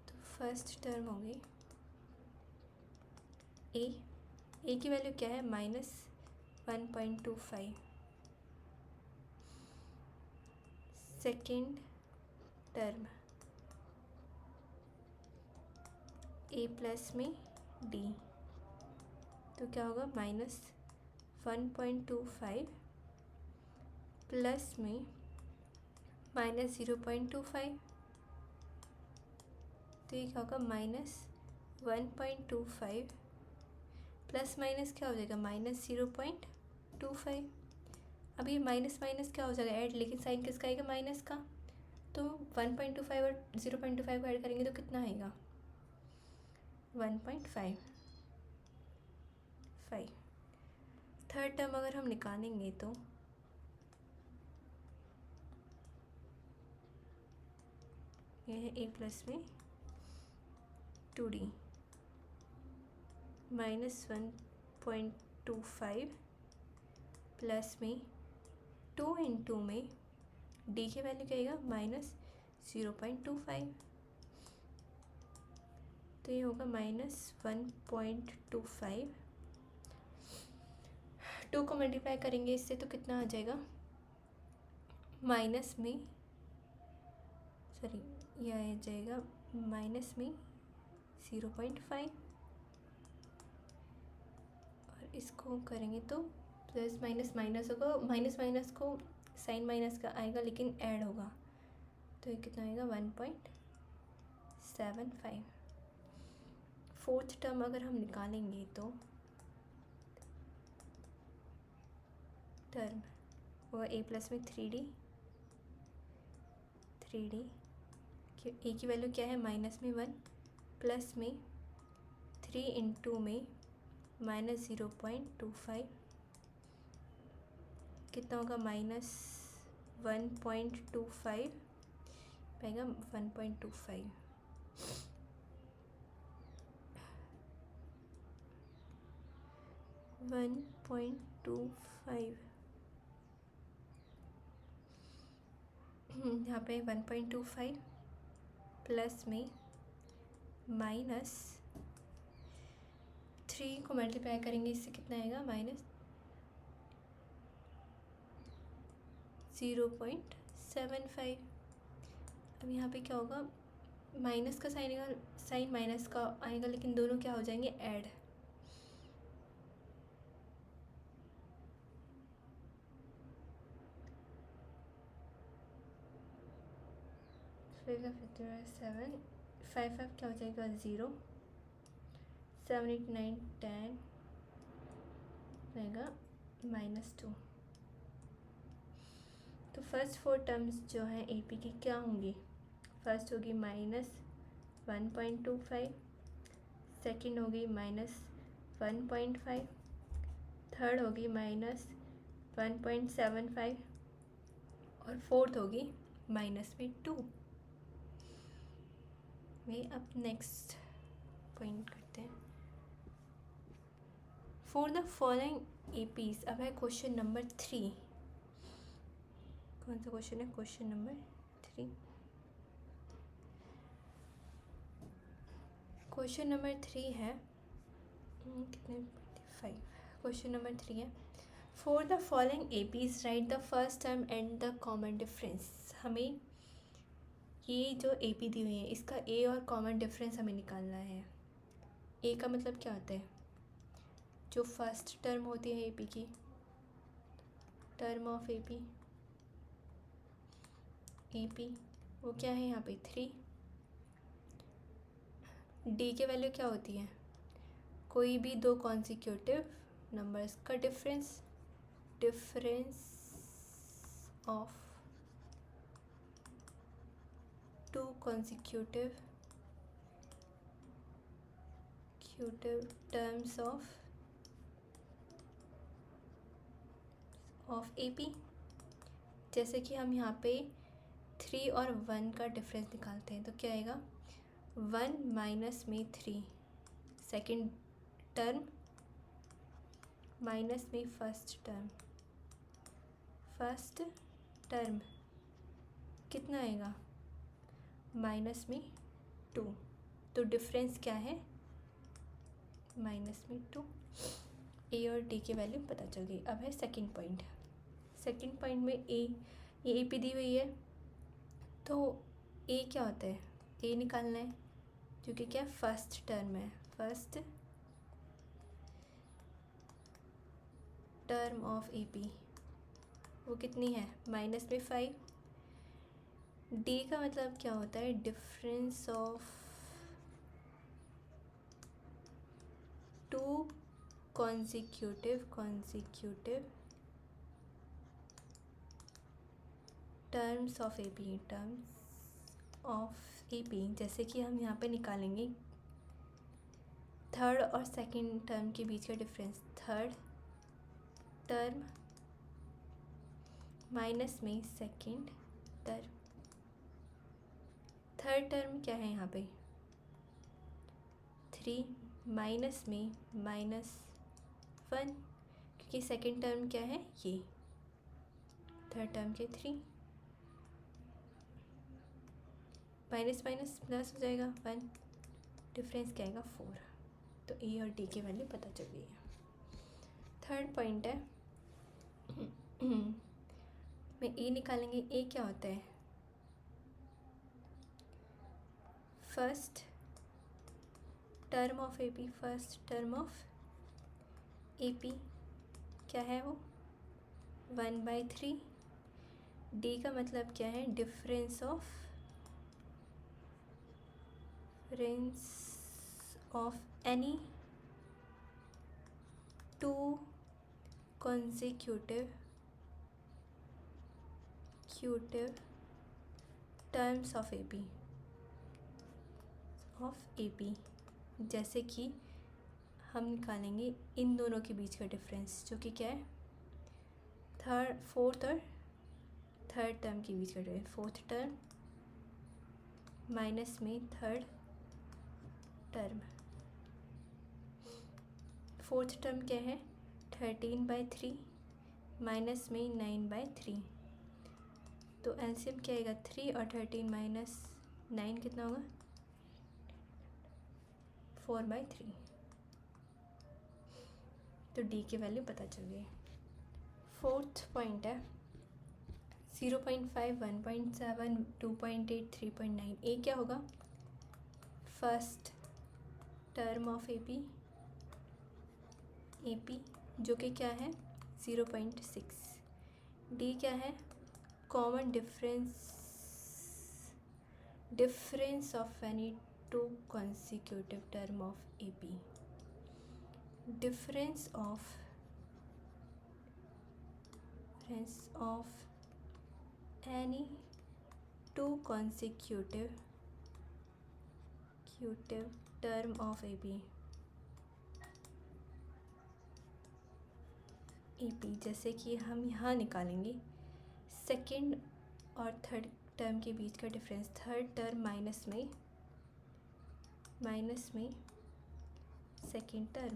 तो फर्स्ट टर्म होगी ए की वैल्यू क्या है -1.25, सेकेंड टर्म ए प्लस में डी तो क्या होगा 1.25 प्लस में माइनस 0.25, तो ये क्या होगा -1.25 प्लस माइनस क्या हो जाएगा -0.25। अब ये माइनस माइनस क्या हो जाएगा ऐड, लेकिन साइन किसका आएगा माइनस का, तो 1.25 और 0.25 को ऐड करेंगे तो कितना आएगा 1.5। थर्ड टर्म अगर हम निकालेंगे तो यह है a प्लस में 2d -1.25 प्लस में 2 इंटू में d की वैल्यू क्या आएगा -0.25, तो ये होगा -1.25। 2 को मल्टीप्लाई करेंगे इससे तो कितना आ जाएगा माइनस में, सॉरी यह आ जाएगा माइनस में 0.5, और इसको करेंगे तो प्लस माइनस माइनस होगा, माइनस माइनस को साइन माइनस का आएगा लेकिन ऐड होगा, तो ये कितना आएगा 1.75। फोर्थ टर्म अगर हम निकालेंगे तो टर्म होगा a प्लस में 3d ए की वैल्यू क्या है माइनस में 1 प्लस में 3 इंटू में -0.25, कितना होगा -1.25 पाएगा 1.25। यहाँ पे 1.25 प्लस में -3 को मल्टीप्लाई करेंगे इससे कितना आएगा -0.75। अब यहाँ पे क्या होगा माइनस का साइन माइनस का आएगा लेकिन दोनों क्या हो जाएंगे ऐड, फिर 7 5 क्या हो जाएगा 0, 7 8 9 10 रहेगा -2। तो फर्स्ट 4 टर्म्स जो हैं AP की क्या होंगी, फर्स्ट होगी -1.25, सेकंड होगी -1.5, थर्ड होगी -1.75 और फोर्थ होगी -2। वे अब नेक्स्ट पॉइंट करते हैं। फॉर द फॉलोइंग APs, अब है क्वेश्चन नंबर 3। कौन सा क्वेश्चन है क्वेश्चन नंबर 3। क्वेश्चन नंबर 3 है कितने 5, क्वेश्चन नंबर 3 है for the following APs right the first term and the common difference. हमें ये जो AP दी हुई है इसका A और कॉमन डिफरेंस हमें निकालना है। A का मतलब क्या होता है, जो फर्स्ट टर्म होती है AP की, टर्म ऑफ AP वो क्या है यहाँ पे 3। D की वैल्यू क्या होती है, कोई भी दो कॉन्सिक्यूटिव नंबर्स का difference of 2 consecutive terms of AP। जैसे कि हम यहाँ पे 3 और 1 का डिफरेंस निकालते हैं तो क्या आएगा 1 माइनस में 3 सेकेंड टर्म माइनस में फर्स्ट टर्म कितना आएगा माइनस में 2, तो डिफरेंस क्या है -2। A और D की वैल्यू पता चल गई। अब है सेकंड पॉइंट में ये AP दी हुई है तो A क्या होता है, A निकालना है जो कि क्या फर्स्ट टर्म है, first term of A P वो कितनी है, माइनस में 5। डी का मतलब क्या होता है, difference of two consecutive terms of A P, जैसे कि हम यहाँ पे निकालेंगे थर्ड और सेकंड टर्म के बीच का डिफरेंस। थर्ड टर्म माइनस में सेकंड टर्म। थर्ड टर्म क्या है यहाँ पे 3, माइनस में -1, क्योंकि सेकंड टर्म क्या है ये, थर्ड टर्म के 3, माइनस माइनस प्लस हो जाएगा 1, डिफरेंस क्या आएगा 4। तो ए और डी की वैल्यू पता चल गई है। थर्ड पॉइंट है में ए निकालेंगे। ए क्या होता है, first term of A P, first term of A P क्या है वो 1/3। डी का मतलब क्या है, difference of any two consecutive terms of A P, जैसे कि हम निकालेंगे इन दोनों के बीच का डिफरेंस, जो कि क्या है फोर्थ और थर्ड टर्म के बीच का डिफरेंस। फोर्थ टर्म माइनस में थर्ड टर्म। फोर्थ टर्म क्या है 13/3 माइनस में 9/3। तो एलसीएम क्या आएगा 3 और 13 माइनस 9 कितना होगा 4/3। तो डी की वैल्यू पता चल गई। फोर्थ पॉइंट है 0.5, 1.7, 2.8, 3.9। ए क्या होगा, first term of A P जो कि क्या है 0.6। डी क्या है, common difference of any two consecutive term of A P, difference of any two consecutive term of A P. जैसे कि हम यहाँ निकालेंगे सेकंड और थर्ड टर्म के बीच का डिफरेंस। थर्ड टर्म माइनस में सेकंड टर्म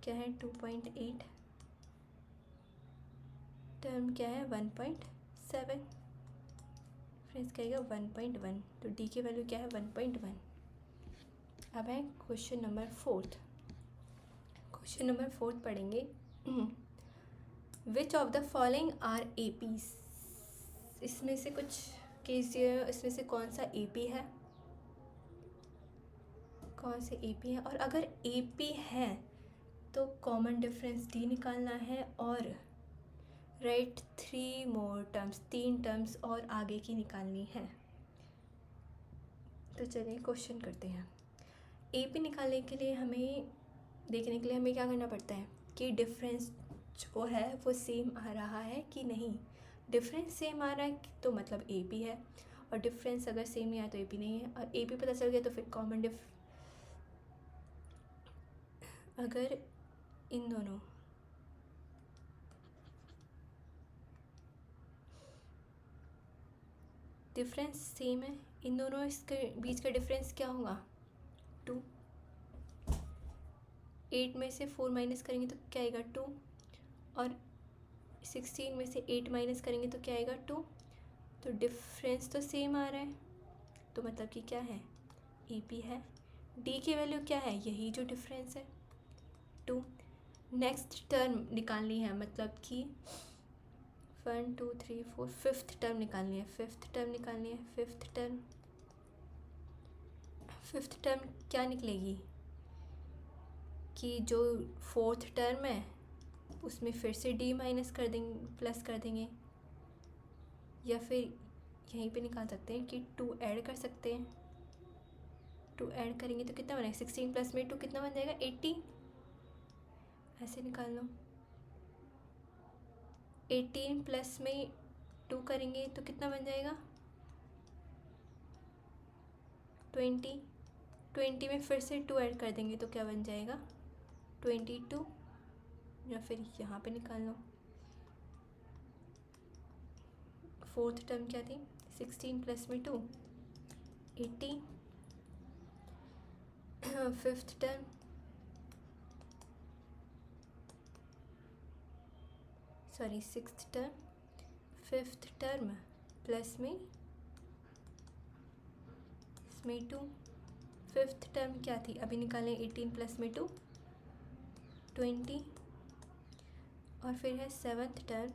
क्या है 2.8, टर्म क्या है 1.7, डिफरेंस क्या आएगा 1.1। तो डी की वैल्यू क्या है 1.1। अब है क्वेश्चन नंबर 4। क्वेश्चन नंबर 4 पढ़ेंगे। Which of the following are A Ps, इसमें से कुछ केस दिए हैं, इसमें से कौन सा ए पी है, कौन से ए पी है। और अगर ए पी है तो कॉमन डिफरेंस डी निकालना है और राइट 3 मोर टर्म्स, 3 टर्म्स और आगे की निकालनी है। तो चलिए क्वेश्चन करते हैं। ए पी निकालने के लिए देखने के लिए हमें क्या करना पड़ता है कि डिफरेंस जो है वो सेम आ रहा है कि नहीं। डिफरेंस सेम आ रहा है तो मतलब ए पी है, और डिफरेंस अगर सेम नहीं आया तो ए पी नहीं है। और ए पी पता चल गया तो फिर कॉमन अगर इन दोनों डिफरेंस सेम है, इन दोनों इसके बीच का डिफरेंस क्या होगा 2। 8 में से 4 माइनस करेंगे तो क्या आएगा 2, और 16 में से 8 माइनस करेंगे तो क्या आएगा 2। तो डिफरेंस तो सेम आ रहा है, तो मतलब कि क्या है ए पी है। डी की वैल्यू क्या है, यही जो डिफरेंस है 2। नेक्स्ट टर्म निकालनी है, मतलब कि 1 2 3 4 फिफ्थ टर्म निकालनी है। फिफ्थ टर्म क्या निकलेगी कि जो फोर्थ टर्म है उसमें फिर से डी माइनस कर देंगे, प्लस कर देंगे, या फिर यहीं पे निकाल सकते हैं कि 2 ऐड कर सकते हैं। 2 ऐड करेंगे तो कितना बनेगा, 16 प्लस में 2 कितना बन जाएगा, 18। ऐसे निकाल लो। 18 प्लस में 2 करेंगे तो कितना बन जाएगा, 20। 20 में फिर से 2 ऐड कर देंगे तो क्या बन जाएगा, 22। या फिर यहाँ पे निकाल लो। फोर्थ टर्म क्या थी, 16 प्लस में 2 18। Fifth term sixth term, fifth term plus में इसमें 2। फिफ्थ टर्म क्या थी, अभी निकालें, 18 प्लस में 2 20। और फिर है सेवन्थ टर्म,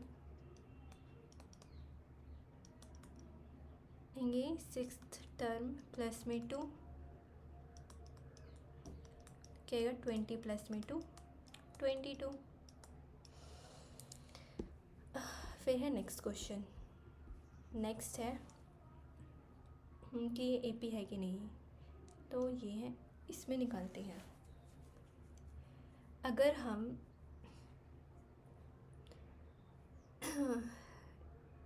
लेंगे सिक्स्थ टर्म प्लस में 2 क्या आएगा, 20 प्लस में 2 22। फिर है नेक्स्ट क्वेश्चन। नेक्स्ट है कि ये एपी है कि नहीं, तो ये है, इसमें निकालते हैं। अगर हम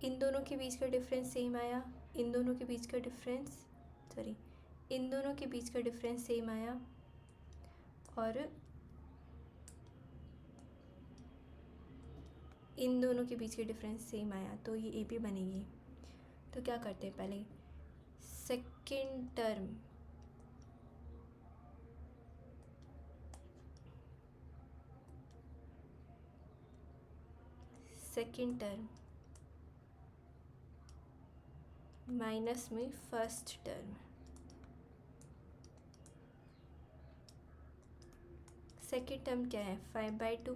इन दोनों के बीच का डिफरेंस सेम आया, इन दोनों के बीच का डिफरेंस इन दोनों के बीच का डिफरेंस सेम आया, और इन दोनों के बीच के डिफरेंस सेम आया, तो ये एपी बनेगी। तो क्या करते हैं, पहले सेकेंड टर्म माइनस में फर्स्ट टर्म। सेकेंड टर्म क्या है, 5/2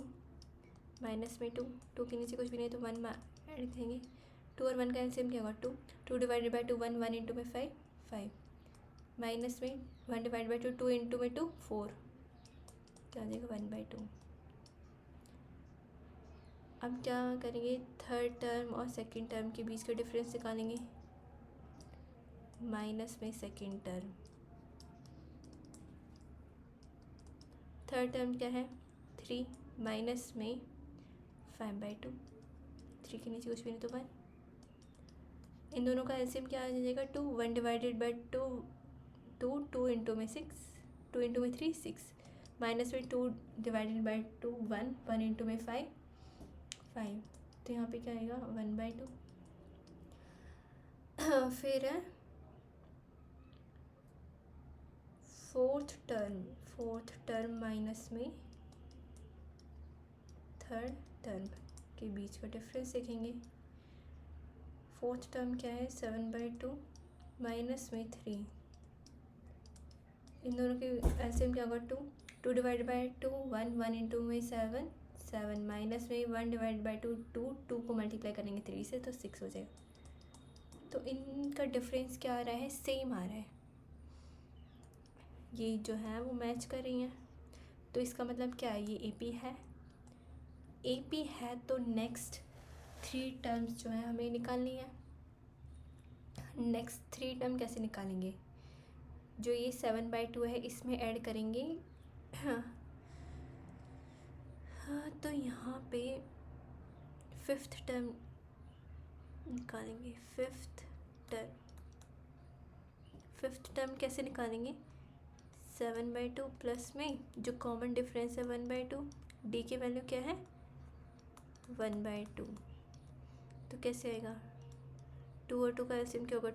माइनस में 2 के नीचे कुछ भी नहीं तो 1 ऐड करेंगे। 2 और 1 का एलसीएम क्या होगा, 2 डिवाइडेड बाई 2 1 इंटू में 5 माइनस में 1 डिवाइड बाई 2 इंटू में 2 4, क्या आ जाएगा 1/2। अब क्या करेंगे, थर्ड टर्म और सेकंड टर्म के बीच का डिफरेंस निकालेंगे, माइनस में सेकंड टर्म। थर्ड टर्म क्या है, 3 माइनस में 5/2, 3 के नीचे कुछ भी नहीं तो 1। इन दोनों का एलसीएम क्या आ जाएगा, 2 1 डिवाइडेड बाई 2 इंटू में 6, 2 इंटू में 3 6, माइनस में 2 डिवाइडेड बाई 2 1 इंटू में 5 तो यहाँ पे क्या आएगा 1/2। फिर है फोर्थ टर्म माइनस में थर्ड टर्म के बीच का डिफरेंस देखेंगे। फोर्थ टर्म क्या है, 7/2 माइनस में 3, इन दोनों के एलसीएम क्या होगा, 2 डिवाइड बाई 2 1 इंटू में 7 माइनस में 1 डिवाइड बाई 2 को मल्टीप्लाई करेंगे 3 से तो 6 हो जाएगा। तो इनका डिफरेंस क्या आ रहा है, सेम आ रहा है, ये जो है वो मैच कर रही हैं। तो इसका मतलब क्या है, ये एपी है। एपी है तो नेक्स्ट 3 टर्म्स जो है हमें निकालनी है। नेक्स्ट 3 टर्म कैसे निकालेंगे, जो ये 7/2 है इसमें ऐड करेंगे। हाँ तो यहाँ पे फिफ्थ टर्म निकालेंगे। फिफ्थ टर्म कैसे निकालेंगे, 7/2 प्लस में जो कॉमन डिफरेंस है 1/2, डी की वैल्यू क्या है 1/2, तो कैसे आएगा, 2 और 2 का एलसीएम क्या होगा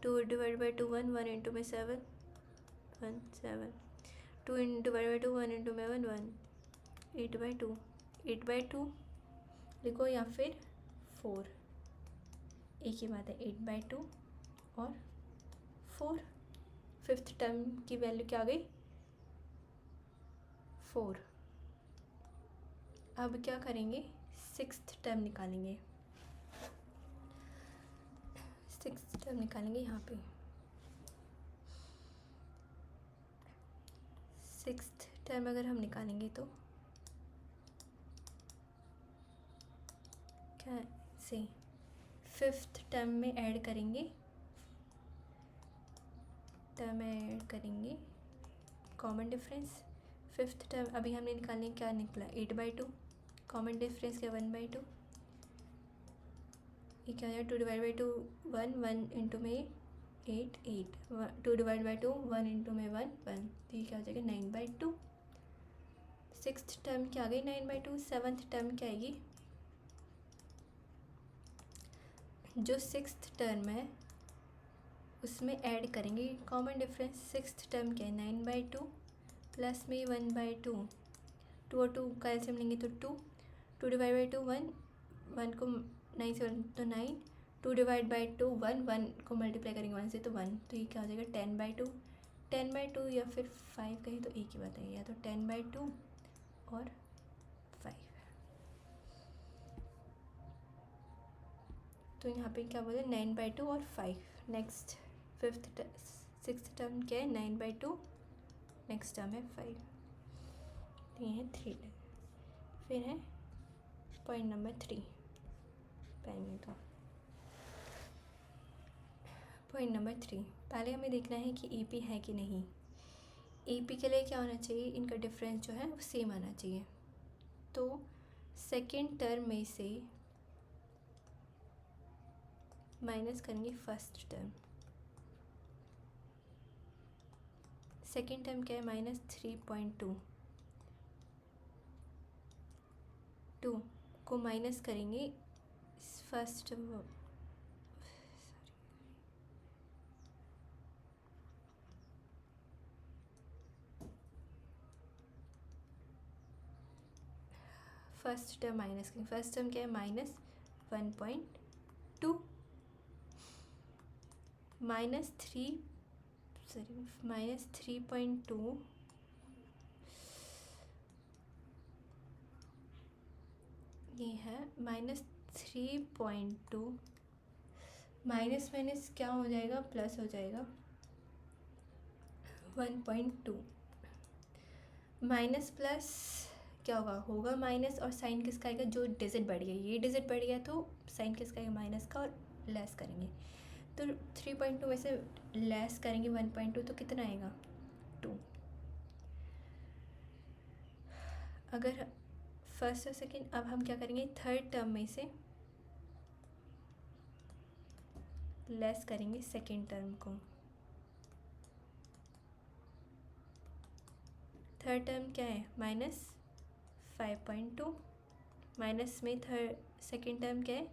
2 डिवाइड बाई 2 1 इंटू में 7 2 डिवाइड बाई 2 1 इंटू में 1 8/2 लिखो, या फिर 4, एक ही बात है, 8/2 और 4। फिफ्थ टर्म की वैल्यू क्या आ गई 4। अब क्या करेंगे, सिक्स्थ टर्म निकालेंगे। यहाँ पे सिक्स्थ टर्म अगर हम निकालेंगे तो क्या से फिफ्थ टर्म में ऐड करेंगे, कॉमन डिफरेंस। फिफ्थ टर्म अभी हमने निकालने क्या निकला 8/2, कॉमन डिफरेंस क्या 1/2, ये क्या हो जाएगा 2/2 1 इंटू में 8 2/2 1 इंटू में 1 तो ये क्या हो जाएगा 9/2। सिक्स्थ टर्म क्या आ गई 9/2। सेवन्थ टर्म क्या आएगी, जो सिक्स्थ टर्म है उसमें ऐड करेंगे कॉमन डिफरेंस। सिक्स्थ टर्म क्या है 9/2 प्लस में 1/2, 2 और 2 का एलसीएम लेंगे तो 2/2 1 को 9 से 1 तो 9, 2/2 1 को मल्टीप्लाई करेंगे 1 से तो 1, तो ये क्या हो जाएगा 10/2 या फिर 5 कहें तो एक ही बात है, या तो 10/2 और 5। तो यहाँ पे क्या बोले 9/2 और 5। नेक्स्ट सिक्स्थ टर्म क्या है 9/2, नेक्स्ट टर्म है 5, ये है 3। फिर है पॉइंट नंबर 3, पेन तो पॉइंट नंबर 3। पहले हमें देखना है कि AP है कि नहीं। AP के लिए क्या होना चाहिए, इनका डिफरेंस जो है वो सेम आना चाहिए। तो सेकेंड टर्म में से माइनस करेंगे फर्स्ट टर्म। सेकेंड टर्म क्या है -3.2, 2 को माइनस करेंगे फर्स्ट टर्म माइनस करेंगे। फर्स्ट टर्म क्या है -1.2 -3.2 ये है -3.2, माइनस माइनस क्या हो जाएगा प्लस हो जाएगा 1.2, माइनस प्लस क्या होगा माइनस, और साइन किसका आएगा, जो डिजिट बढ़ गया ये डिजिट बढ़ गया तो साइन किसका आएगा माइनस का, और लेस करेंगे तो 3.2 में से लेस करेंगे 1.2 तो कितना आएगा 2। अगर फर्स्ट और सेकेंड, अब हम क्या करेंगे थर्ड टर्म में से लेस करेंगे सेकेंड टर्म को। थर्ड टर्म क्या है -5.2, माइनस में सेकेंड टर्म क्या है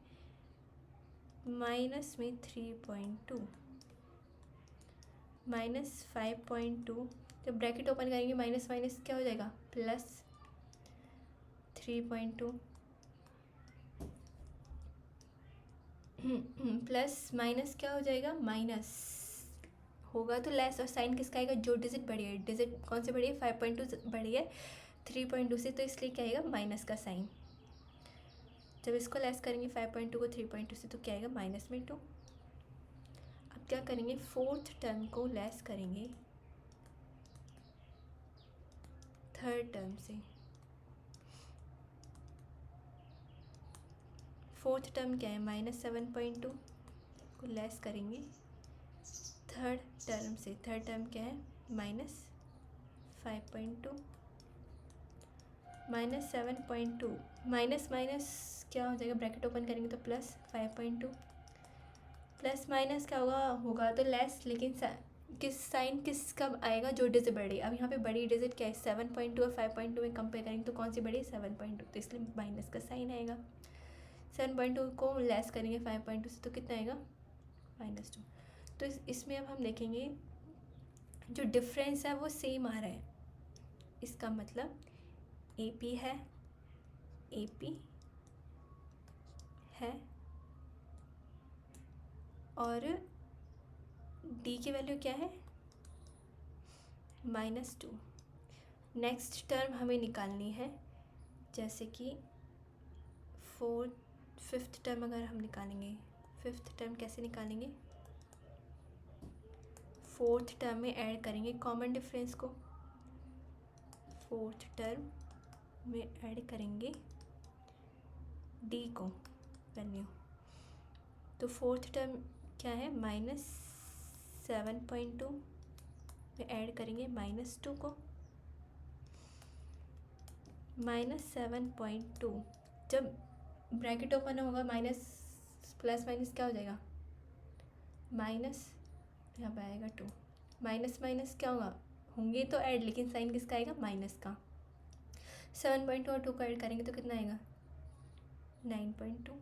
माइनस में 3.2, -5.2, जब ब्रैकेट ओपन करेंगे माइनस माइनस क्या हो जाएगा +3.2 प्लस माइनस क्या हो जाएगा माइनस होगा तो लेस, और साइन किसका आएगा, जो डिजिट बढ़ी है, डिजिट कौन से बढ़ी है 5.2 बढ़ी है 3.2 से, तो इसलिए क्या आएगा माइनस का साइन। जब इसको लेस करेंगे 5.2 को 3.2 से तो क्या आएगा -2। अब क्या करेंगे फोर्थ टर्म को लेस करेंगे थर्ड टर्म से। फोर्थ टर्म क्या है -7.2 को लेस करेंगे थर्ड टर्म से। थर्ड टर्म क्या है -5.2, -7.2, माइनस माइनस क्या हो जाएगा ब्रैकेट ओपन करेंगे तो +5.2, प्लस माइनस क्या होगा तो लेस, लेकिन साइन किस कब आएगा जो डिजिट बढ़ी। अब यहाँ पे बड़ी डिजिट क्या है 7.2 और 5.2 में कंपेयर करेंगे तो कौन सी बड़ी 7.2, तो इसलिए माइनस का साइन आएगा। 7.2 को लेस करेंगे 5.2 से तो कितना आएगा -2। तो इसमें अब हम देखेंगे जो डिफरेंस है वो सेम आ रहा है, इसका मतलब AP है और D की वैल्यू क्या है -2। नेक्स्ट टर्म हमें निकालनी है, जैसे कि फिफ्थ टर्म अगर हम निकालेंगे, फिफ्थ टर्म कैसे निकालेंगे, फोर्थ टर्म में ऐड करेंगे कॉमन डिफरेंस को। फोर्थ टर्म में ऐड करेंगे डी को वैल्यू। तो फोर्थ टर्म क्या है, -7.2 में ऐड करेंगे -2 को। -7.2 जब ब्रैकेट ओपन होगा माइनस प्लस माइनस क्या हो जाएगा, माइनस, यहाँ पर आएगा 2, माइनस माइनस क्या होगा, होंगे तो ऐड, लेकिन साइन किसका आएगा, माइनस का। 7.2 और 2 को ऐड करेंगे तो कितना आएगा, 9.2।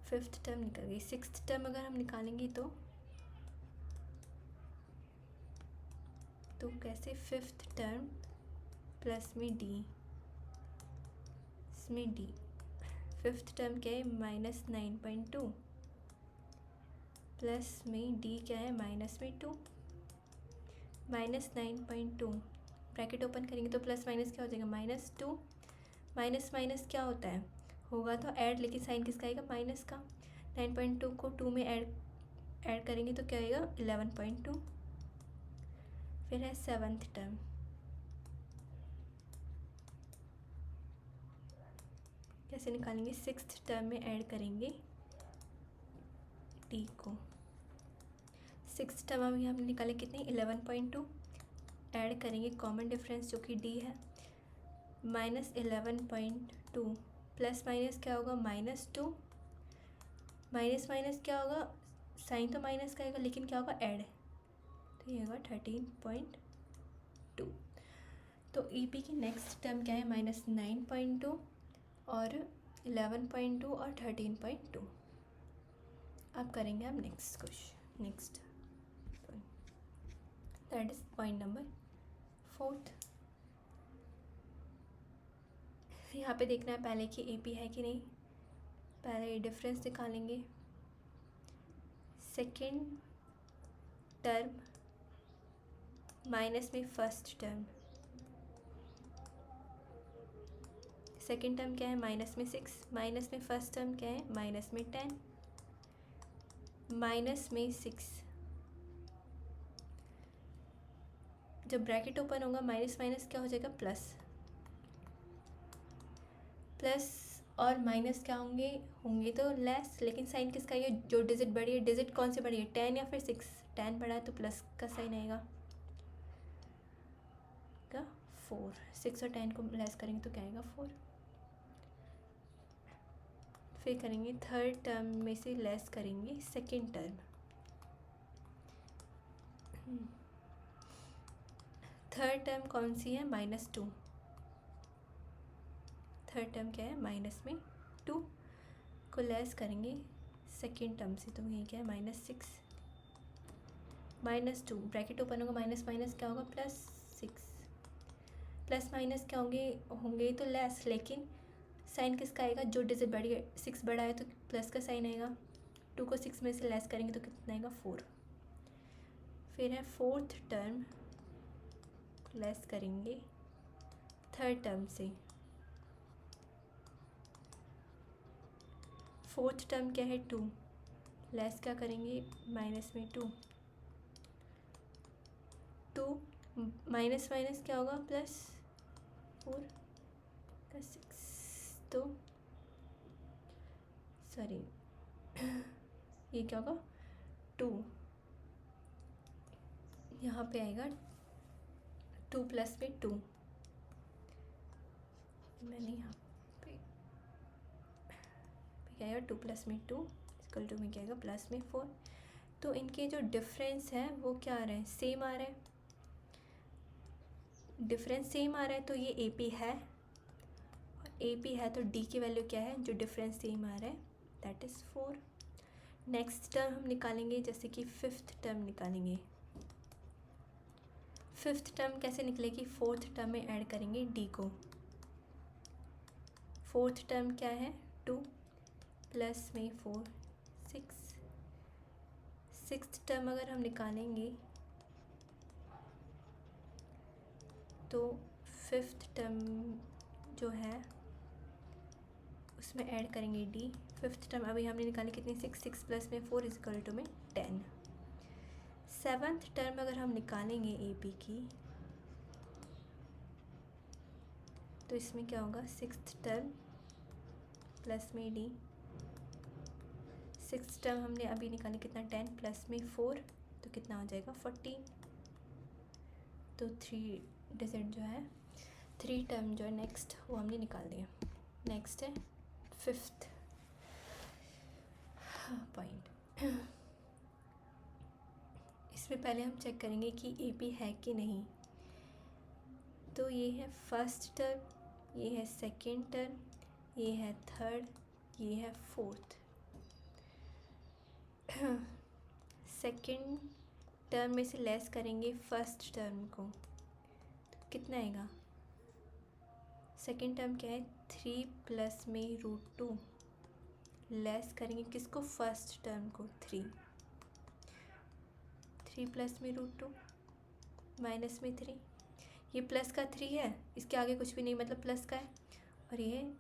फिफ्थ टर्म निकल गई। सिक्स्थ टर्म अगर हम निकालेंगे तो कैसे, फिफ्थ टर्म प्लस में डी, इसमें डी, फिफ्थ टर्म क्या है, -9.2 प्लस में डी क्या है, -2, -9.2 ब्रैकेट ओपन करेंगे तो प्लस माइनस क्या हो जाएगा, -2, माइनस माइनस क्या होता है, होगा तो ऐड, लेकिन साइन किसका आएगा, माइनस का। 9.2 को 2 में ऐड करेंगे तो क्या आएगा, 11.2। फिर है सेवन्थ टर्म, कैसे निकालेंगे, सिक्स्थ टर्म में ऐड करेंगे डी को। सिक्स्थ टर्म अभी हमने निकाले कितने, 11.2, ऐड करेंगे कॉमन डिफरेंस जो कि डी है, -11.2 प्लस माइनस क्या होगा, -2, माइनस माइनस क्या होगा, साइन तो माइनस का आएगा लेकिन क्या होगा, ऐड, तो ये होगा 13.2। तो ईपी की नेक्स्ट टर्म क्या है, -9.2 और 11.2 और 13.2। अब करेंगे हम next question, next that is point number 4। यहाँ पे देखना है पहले कि एपी है कि नहीं, पहले डिफरेंस निकालेंगे। सेकेंड टर्म माइनस में फर्स्ट टर्म, सेकेंड टर्म क्या है, माइनस में 6, माइनस में फर्स्ट टर्म क्या है, माइनस में 10, माइनस में 6, जब ब्रैकेट ओपन होगा माइनस माइनस क्या हो जाएगा, प्लस, प्लस और माइनस क्या होंगे तो लेस, लेकिन साइन किसका है, जो डिजिट बढ़ी है, डिजिट कौन सी बढ़ी है, 10 या फिर 6, 10 बढ़ा है तो प्लस का साइन आएगा, 4, 6 और 10 को लेस करेंगे तो क्या आएगा, 4। फिर करेंगे थर्ड टर्म में से लेस करेंगे सेकेंड टर्म, थर्ड टर्म कौन सी है, -2, थर्ड टर्म क्या है, -2 को लेस करेंगे सेकेंड टर्म से, तो ये क्या है, -6, -2 ब्रैकेट ओपन होगा, माइनस माइनस क्या होगा, +6, प्लस माइनस क्या होंगे तो लेस, लेकिन साइन किसका आएगा, जो डिजिट बढ़ी है, 6 बढ़ा है तो प्लस का साइन आएगा, 2 को 6 में से लेस करेंगे तो कितना आएगा, 4। फिर है फोर्थ टर्म लेस करेंगे थर्ड टर्म से, फोर्थ टर्म क्या है, 2, लेस क्या करेंगे, माइनस में 2, माइनस माइनस क्या होगा, +4 का 6, तो सॉरी ये क्या होगा, 2, यहाँ पे आएगा 2 प्लस में 2, मैंने यहाँ पे क्या आएगा, 2 प्लस में 2 इक्वल टू में क्या आएगा, प्लस में 4। तो इनके जो डिफरेंस है वो क्या आ रहा है, सेम आ रहा है, डिफरेंस सेम आ रहा है, तो ये एपी है, और एपी है तो डी की वैल्यू क्या है, जो डिफरेंस सेम आ रहा है, दैट इज़ 4। नेक्स्ट टर्म हम निकालेंगे, जैसे कि फिफ्थ टर्म निकालेंगे। फिफ्थ टर्म कैसे निकलेगी, फोर्थ टर्म में ऐड करेंगे डी को। फोर्थ टर्म क्या है, 2 प्लस में 4, 6। सिक्स्थ टर्म अगर हम निकालेंगे तो फिफ्थ टर्म जो है उसमें ऐड करेंगे डी। फिफ्थ टर्म अभी हमने निकाली कितनी, 6 प्लस में 4 इक्वल टू में 10। सेवन्थ टर्म अगर हम निकालेंगे ए पी की, तो इसमें क्या होगा, सिक्स्थ टर्म प्लस में डी, सिक्स टर्म हमने अभी निकाली कितना 10 प्लस में 4 तो कितना हो जाएगा 14। तो 3 डिजिट जो है 3 टर्म जो है नेक्स्ट वो हमने निकाल दिया। नेक्स्ट है फिफ्थ पॉइंट। इसमें पहले हम चेक करेंगे कि AP है कि नहीं। तो ये है फर्स्ट टर्म, ये है सेकेंड टर्म, ये है थर्ड, ये है फोर्थ। सेकेंड टर्म में से लेस करेंगे फर्स्ट टर्म को तो कितना आएगा, सेकेंड टर्म क्या है 3 प्लस में √2, लेस करेंगे किसको, फर्स्ट टर्म को 3 प्लस में √2 माइनस में 3, ये प्लस का 3 है, इसके आगे कुछ भी नहीं मतलब प्लस का है, और ये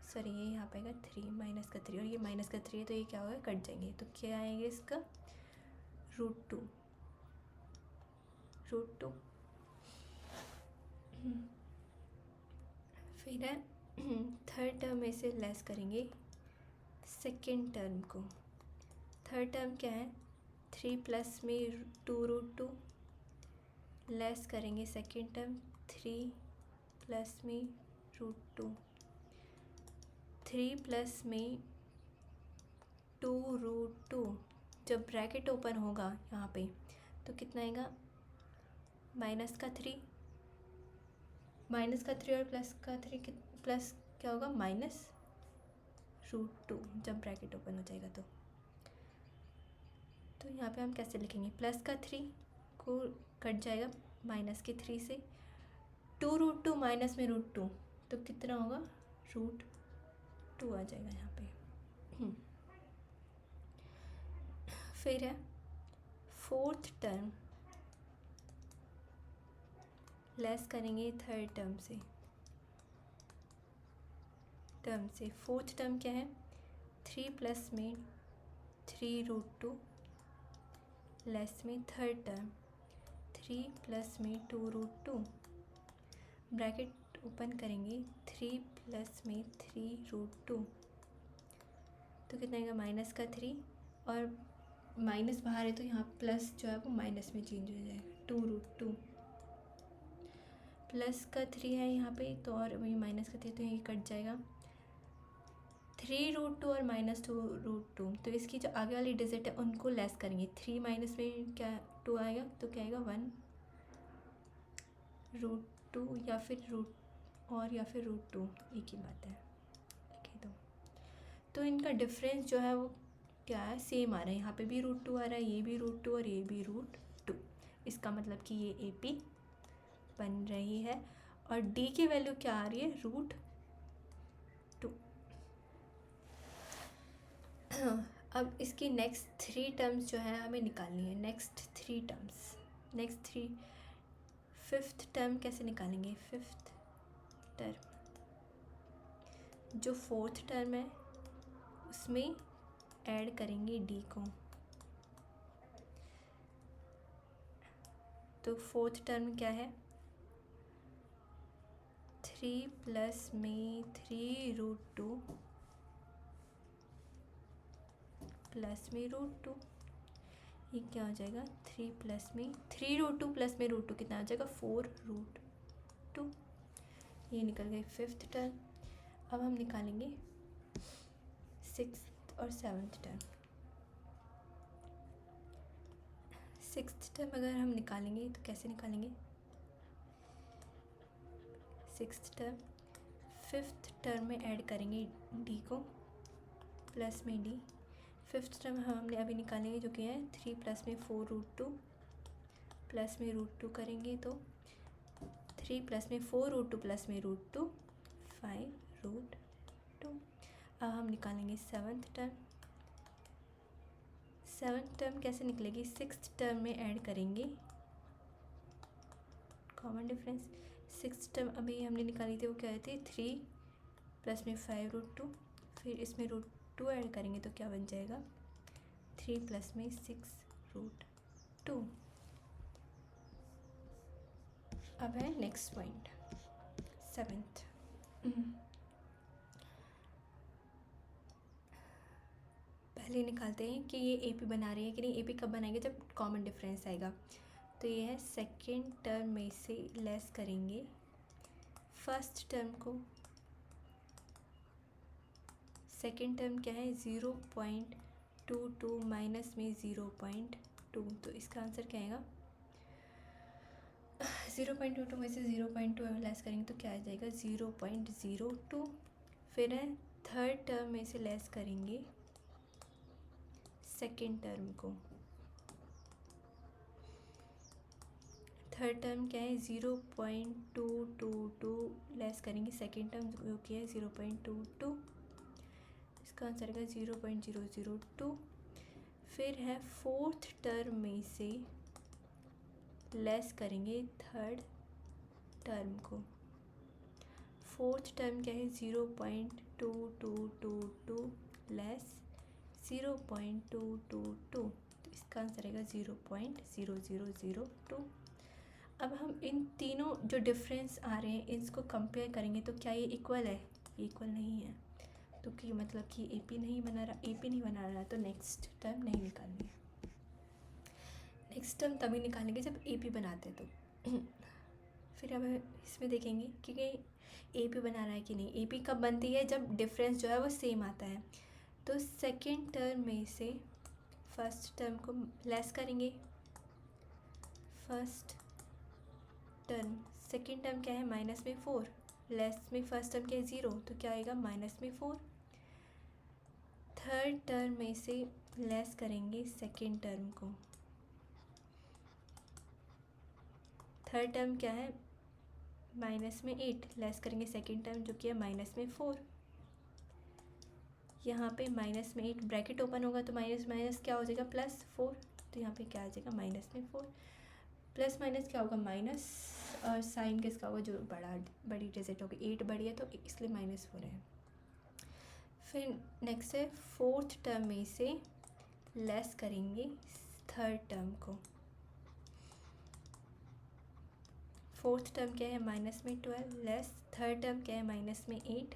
सॉरी ये यहाँ पे आएगा 3 माइनस का 3 और ये माइनस का 3 है तो ये क्या होगा, कट जाएंगे तो क्या आएंगे इसका √2 फिर है थर्ड टर्म में से लेस करेंगे सेकेंड टर्म को। थर्ड टर्म क्या है 3 प्लस में 2√2, लेस करेंगे सेकेंड टर्म 3 प्लस में √2, 3 प्लस में 2√2, जब ब्रैकेट ओपन होगा यहाँ पे तो कितना आएगा माइनस का 3 और प्लस का 3 प्लस क्या होगा माइनस √2 जब ब्रैकेट ओपन हो जाएगा तो यहाँ पे हम कैसे लिखेंगे, प्लस का 3 को कट जाएगा माइनस के 3 से, 2√2 माइनस में √2 तो कितना होगा √2 आ जाएगा यहाँ पे। फिर है फोर्थ टर्म, लेस करेंगे थर्ड टर्म से फोर्थ टर्म क्या है 3 प्लस में 3√2, लेस में थर्ड टर्म 3 प्लस में 2√2, ब्रैकेट ओपन करेंगे 3 प्लस में 3√2 तो कितना आएगा माइनस का 3 और माइनस बाहर है तो यहाँ प्लस जो है वो माइनस में चेंज हो जाएगा 2√2, प्लस का 3 है यहाँ पे तो और वही माइनस का 3 तो ये कट जाएगा 3√2 और माइनस 2√2 तो इसकी जो आगे वाली डिजिट है उनको लेस करेंगे, 3 माइनस में क्या 2 आएगा तो क्या आएगा 1√2 या फिर √2 एक ही बात है। ठीक है तो इनका डिफरेंस जो है वो क्या है सेम आ रहा है, यहाँ पे भी √2 आ रहा है, ये भी √2 और ये भी √2, इसका मतलब कि ये AP बन रही है और D की वैल्यू क्या आ रही है √2। अब इसकी नेक्स्ट 3 टर्म्स जो है हमें निकालनी है, नेक्स्ट 3 फिफ्थ टर्म कैसे निकालेंगे, फिफ्थ टर्म जो फोर्थ टर्म है उसमें ऐड करेंगे D को, तो फोर्थ टर्म क्या है 3 प्लस में 3√2 प्लस में √2, ये क्या हो जाएगा 3 प्लस में 3√2 प्लस में √2 कितना हो जाएगा 4√2, ये निकल गई फिफ्थ टर्म। अब हम निकालेंगे सिक्स्थ और सेवन्थ टर्म। सिक्स्थ टर्म अगर हम निकालेंगे तो कैसे निकालेंगे, सिक्स्थ टर्म फिफ्थ टर्म में ऐड करेंगे D को प्लस में D, फिफ्थ टर्म हमने अभी निकालेंगे जो कि है 3 प्लस में 4√2 प्लस में √2 करेंगे तो 3 प्लस में 4√2 प्लस में √2 5√2। अब हम निकालेंगे सेवन्थ टर्म कैसे निकलेगी, सिक्स्थ टर्म में ऐड करेंगे कॉमन डिफरेंस, सिक्स्थ टर्म अभी हमने निकाली थी वो क्या थी 3 प्लस में 5√2, फिर इसमें √2 ऐड करेंगे तो क्या बन जाएगा 3 प्लस में 6√2। अब है नेक्स्ट पॉइंट सेवन्थ। पहले निकालते हैं कि ये ए पी बना रही है कि नहीं। ए पी कब बनाएंगे, जब कॉमन डिफरेंस आएगा। तो ये है सेकेंड टर्म में से लेस करेंगे फर्स्ट टर्म को। सेकेंड टर्म क्या है 0.22 माइनस में 0.2, तो इसका आंसर क्या आएगा 0.22 में से 0.2 लेस करेंगे तो क्या आ जाएगा 0.02। फिर है थर्ड टर्म में से लेस करेंगे सेकेंड टर्म को। थर्ड टर्म क्या है 0.222 लेस करेंगे सेकेंड टर्म जो कि है 0.22, इसका आंसर आएगा 0.002। फिर है फोर्थ टर्म में से लेस करेंगे थर्ड टर्म को। फोर्थ टर्म क्या है 0.2222 लेस 0.222, तो इसका आंसर आएगा 0.0002। अब हम इन तीनों जो डिफरेंस आ रहे हैं इसको कंपेयर करेंगे तो क्या ये इक्वल है, इक्वल नहीं है, तो कि मतलब कि ए पी नहीं बना रहा, तो नेक्स्ट टर्म नहीं निकालनी है। नेक्स्ट टर्म तभी निकालेंगे जब ए पी बनाते हैं तो। फिर अब इसमें देखेंगे कि ए पी बना रहा है कि नहीं। ए पी कब बनती है, जब डिफरेंस जो है वो सेम आता है। तो सेकेंड टर्म में से फर्स्ट टर्म को लेस करेंगे। फर्स्ट टर्म सेकेंड टर्म क्या है माइनस में 4, लेस में फर्स्ट टर्म क्या है 0, तो क्या आएगा माइनस में 4। थर्ड टर्म में से लेस करेंगे सेकेंड टर्म को। थर्ड टर्म क्या है माइनस में 8, लेस करेंगे सेकेंड टर्म जो कि है माइनस में 4। यहाँ पे माइनस में 8 ब्रैकेट ओपन होगा तो माइनस माइनस क्या हो जाएगा +4, तो यहाँ पे क्या आ जाएगा माइनस में 4। प्लस माइनस क्या होगा माइनस, और साइन किसका होगा जो बड़ी डिजिट होगी, 8 बड़ी है तो इसलिए -4 है। फिर नेक्स्ट है फोर्थ टर्म में से लेस करेंगे थर्ड टर्म को। फोर्थ टर्म क्या है माइनस में 12 लेस थर्ड टर्म क्या है माइनस में 8,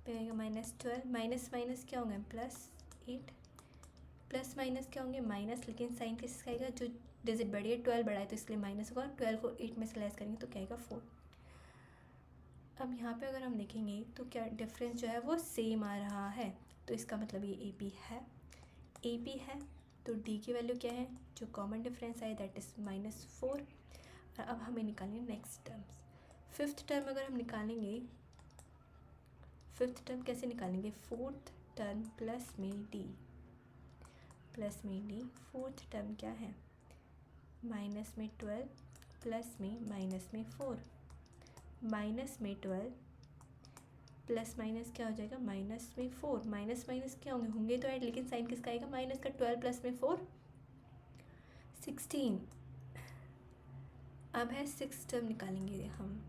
पे आएगा -12। माइनस माइनस क्या होंगे +8, प्लस माइनस क्या होंगे माइनस, लेकिन साइन किसका आएगा जो डिजिट बड़ी है 12 बड़ा है तो इसलिए माइनस होगा। 12 को 8 में से लेस करेंगे तो क्या आएगा 4। अब यहाँ पे अगर हम देखेंगे तो क्या डिफरेंस जो है वो सेम आ रहा है, तो इसका मतलब ये ए पी है। ए पी है तो डी की वैल्यू क्या है जो कॉमन डिफरेंस आए दैट इज़ -4। और अब हमें निकालेंगे नेक्स्ट टर्म्स। फिफ्थ टर्म अगर हम निकालेंगे, फिफ्थ टर्म कैसे निकालेंगे, फोर्थ टर्म प्लस में डी, फोर्थ टर्म क्या है माइनस में 12 प्लस में माइनस में 4, माइनस में 12 प्लस माइनस क्या हो जाएगा माइनस में 4, माइनस माइनस क्या होंगे तो ऐड, लेकिन साइन किसका आएगा माइनस का। 12 प्लस में 4 16। अब है सिक्स टर्म निकालेंगे हम।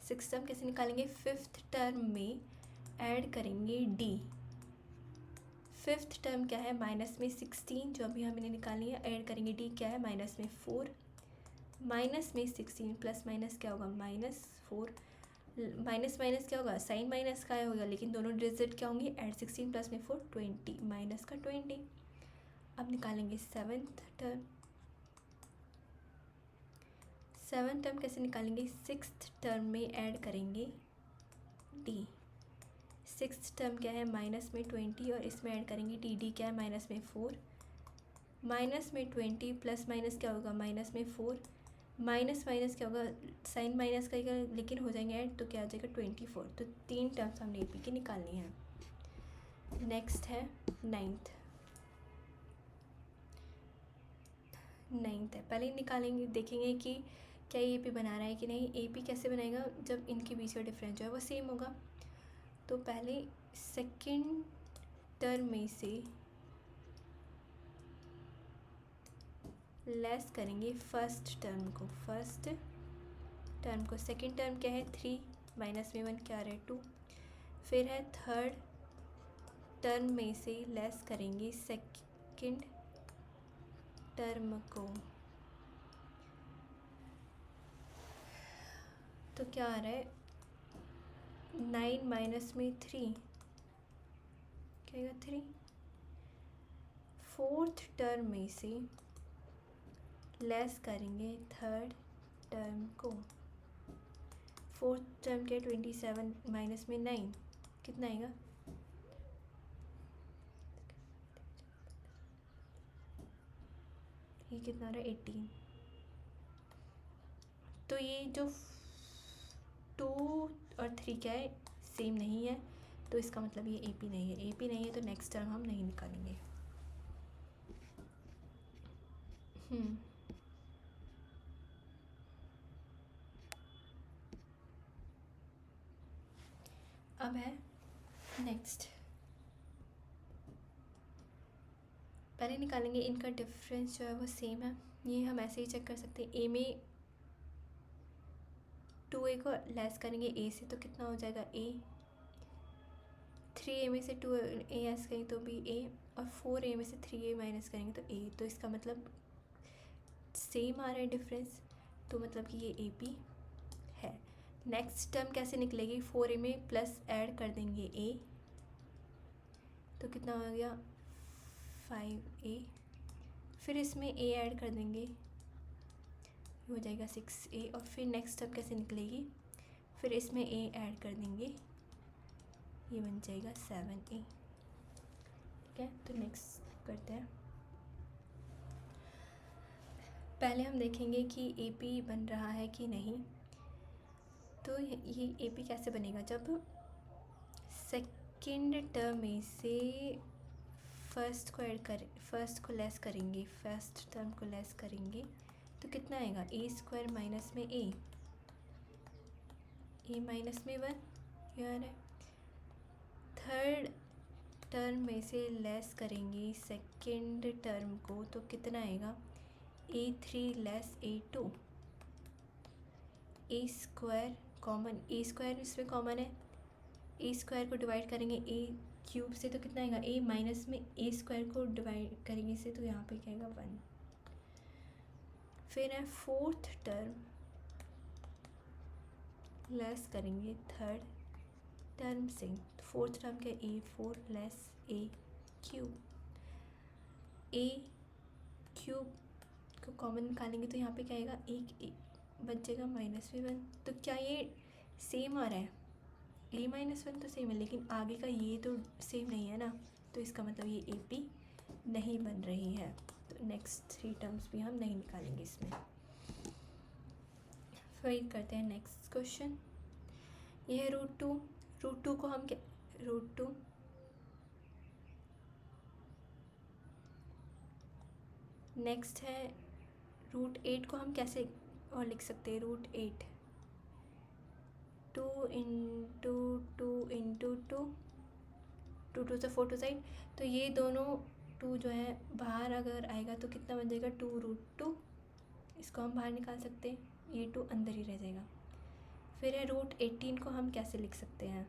सिक्स टर्म कैसे निकालेंगे, फिफ्थ टर्म में ऐड करेंगे डी। फिफ्थ टर्म क्या है माइनस में 16 जो अभी हमने निकाली है, ऐड करेंगे डी क्या है माइनस में 4, माइनस में 16 प्लस माइनस क्या होगा -4, माइनस माइनस क्या होगा साइन माइनस का होगा, लेकिन दोनों डिजिट क्या होंगी ऐड 16 प्लस में 4 20 माइनस का 20। अब निकालेंगे सेवन्थ टर्म। सेवन्थ टर्म कैसे निकालेंगे, सिक्स्थ टर्म में ऐड करेंगे डी। सिक्स टर्म क्या है माइनस में 20 और इसमें ऐड करेंगे टी, डी क्या है माइनस में 4, माइनस में 20 प्लस माइनस क्या होगा माइनस में 4, माइनस माइनस क्या होगा साइन माइनस का लेकिन हो जाएंगे ऐड तो क्या आ जाएगा 24। तो 3 टर्म्स हमने ए पी की निकालनी है। नेक्स्ट है नाइन्थ है। पहले निकालेंगे देखेंगे कि क्या ए पी बना रहा है कि नहीं। ए पी कैसे बनाएगा, जब इनके बीच का डिफरेंस जो है वो सेम होगा। तो पहले सेकेंड टर्म में से लेस करेंगे फर्स्ट टर्म को। सेकेंड टर्म क्या है 3 माइनस में 1 क्या आ रहा है 2। फिर है थर्ड टर्म में से लेस करेंगे सेकेंड टर्म को। तो क्या आ रहा है, 9 माइनस में 3 क्या आएगा, 3। फोर्थ टर्म में से लेस करेंगे थर्ड टर्म को। फोर्थ टर्म के 27 माइनस में 9 कितना आएगा, ये कितना आ रहा है, 18। तो ये जो 2 और 3 क्या है, सेम नहीं है, तो इसका मतलब ये AP नहीं है। AP नहीं है तो नेक्स्ट टर्म हम नहीं निकालेंगे। अब है नेक्स्ट, पहले निकालेंगे इनका डिफरेंस जो है वो सेम है। ये हम ऐसे ही चेक कर सकते हैं, ए में 2a को लेस करेंगे a से तो कितना हो जाएगा, a। 3a में से 2a लेस करेंगे तो भी a, और 4a में से 3a माइनस करेंगे तो a। तो इसका मतलब सेम आ रहा है डिफरेंस, तो मतलब कि ये AP है। नेक्स्ट टर्म कैसे निकलेगी, 4a में प्लस ऐड कर देंगे a, तो कितना हो गया 5a, फिर इसमें a ऐड कर देंगे, हो जाएगा 6a, और फिर नेक्स्ट टर्म कैसे निकलेगी, फिर इसमें a ऐड कर देंगे, ये बन जाएगा 7a। ठीक है, तो नेक्स्ट करते हैं। पहले हम देखेंगे कि AP बन रहा है कि नहीं। तो ये AP कैसे बनेगा, जब सेकेंड टर्म में से फर्स्ट को लेस करेंगे, फर्स्ट टर्म को लेस करेंगे तो कितना आएगा, a² माइनस में a माइनस में 1 यार है। थर्ड टर्म में से लेस करेंगे सेकेंड टर्म को तो कितना आएगा, a3 less a2, a² common, a² इसमें कॉमन है, a² को डिवाइड करेंगे a³ से तो कितना आएगा, a माइनस में a² को डिवाइड करेंगे से तो यहाँ पे क्या आएगा 1। फिर है फोर्थ टर्म लेस करेंगे थर्ड टर्म से, तो फोर्थ टर्म क्या, a4 लेस a³ को कॉमन निकालेंगे तो यहाँ पे क्या आएगा, एक बचेगा माइनस में 1। तो क्या ये सेम आ रहा है, a-1 तो सेम है, लेकिन आगे का ये तो सेम नहीं है ना, तो इसका मतलब ये AP नहीं बन रही है। तो नेक्स्ट 3 टर्म्स भी हम नहीं निकालेंगे इसमें। फिर करते हैं नेक्स्ट क्वेश्चन। ये है √2 को हम क्या, √2 नेक्स्ट है √8 को हम कैसे और लिख सकते हैं, √8 2 इंटू 2 इंटू 2, 2 से 4 टू साइड, तो ये दोनों 2 जो है बाहर अगर आएगा तो कितना बन जाएगा, 2√2, इसको हम बाहर निकाल सकते हैं, ये 2 अंदर ही रह जाएगा। फिर है √18 को हम कैसे लिख सकते हैं,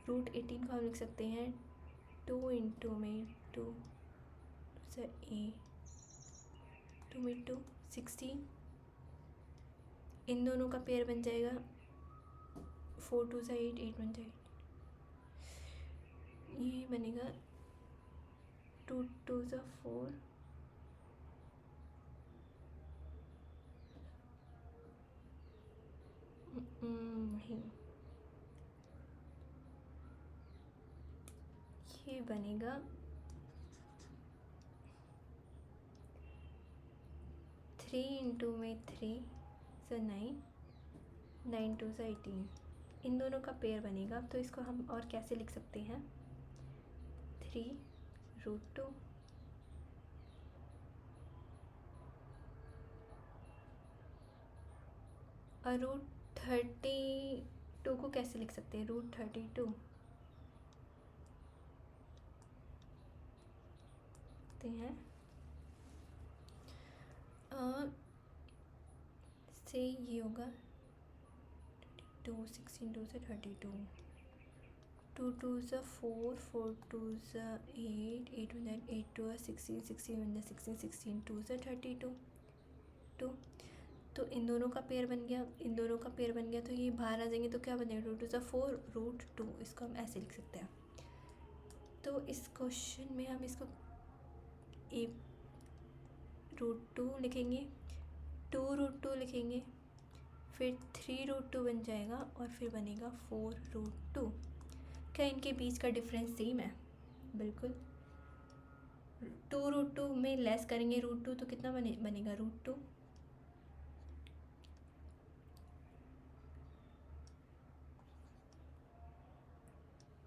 √18 को हम लिख सकते हैं 2 इंटू में 2 से 2 में 2 16, इन दोनों का पेयर बन जाएगा 4 2 से 8 8 बन जाएगा, ये बनेगा 2 2 से 4 नहीं, ये बनेगा 3 इंटू में 3 से 9 9 2 से 18, इन दोनों का पेयर बनेगा। तो इसको हम और कैसे लिख सकते हैं, 3√2 और √32 को कैसे लिख सकते हैं, √32 हैं से ये होगा 2 16 2 से 32, 2 2 से 4 4 2 से 8 8 1 8 2 16 16 1 16 16 2 से 32 2, तो इन दोनों का पेयर बन गया, इन दोनों का पेयर बन गया, तो ये बाहर आ जाएंगे तो क्या बन जाएगा, रूट टू सा 4 रूट 2, इसको हम ऐसे लिख सकते हैं। तो इस क्वेश्चन में हम इसको ए रूट 2 लिखेंगे, 2 रूट 2 लिखेंगे, फिर 3 रूट 2 बन जाएगा और फिर बनेगा 4 रूट 2। क्या इनके बीच का डिफरेंस सेम है? बिल्कुल। 2 रूट 2 में लेस करेंगे रूट 2 तो कितना बनेगा रूट 2,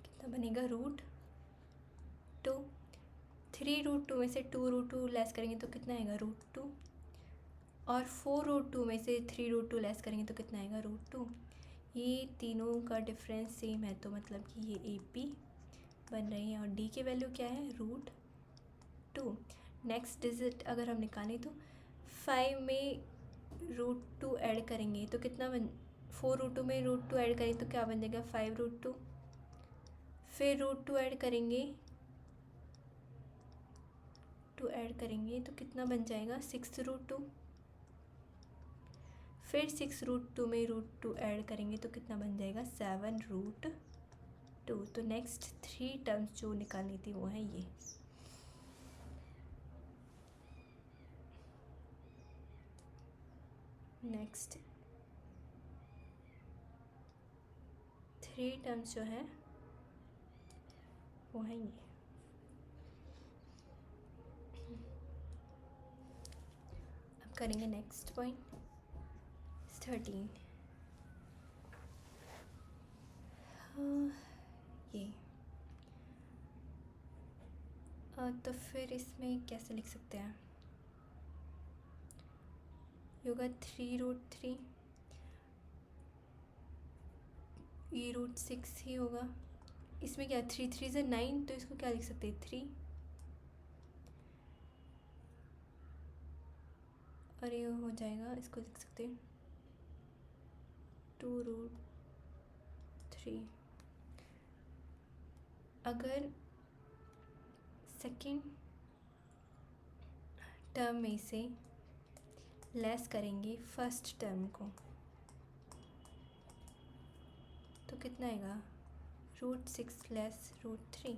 कितना बनेगा रूट 2। 3 रूट 2 में से 2 रूट 2 लेस करेंगे तो कितना आएगा रूट 2, और 4 रूट 2 में से 3 रूट 2 लेस करेंगे तो कितना आएगा रूट 2। ये तीनों का डिफरेंस सेम है, तो मतलब कि ये ए पी बन रही है, और डी की वैल्यू क्या है रूट 2। नेक्स्ट डिजिट अगर हम निकालें तो 5 में रूट 2 ऐड करेंगे तो कितना 4 रूट 2 में रूट 2 ऐड करेंगे तो क्या बन जाएगा 5 रूट 2, फिर रूट 2 ऐड करेंगे, 2 ऐड करेंगे तो कितना बन जाएगा 6 रूट 2, फिर 6 रूट 2 में रूट 2 ऐड करेंगे तो कितना बन जाएगा 7 रूट 2। तो नेक्स्ट 3 टर्म्स जो निकालनी थी वो है ये। नेक्स्ट 3 टर्म्स जो है वो है ये। अब करेंगे नेक्स्ट पॉइंट 13। ये तो फिर इसमें कैसे लिख सकते हैं, ये होगा 3 रूट 3, ये रूट 6 ही होगा। इसमें क्या 3 3 से 9, तो इसको क्या लिख सकते हैं 3, और ये हो जाएगा, इसको लिख सकते हैं 2 रूट 3। अगर सेकेंड टर्म में से लेस करेंगे फर्स्ट टर्म को तो कितना आएगा root 6 less root 3,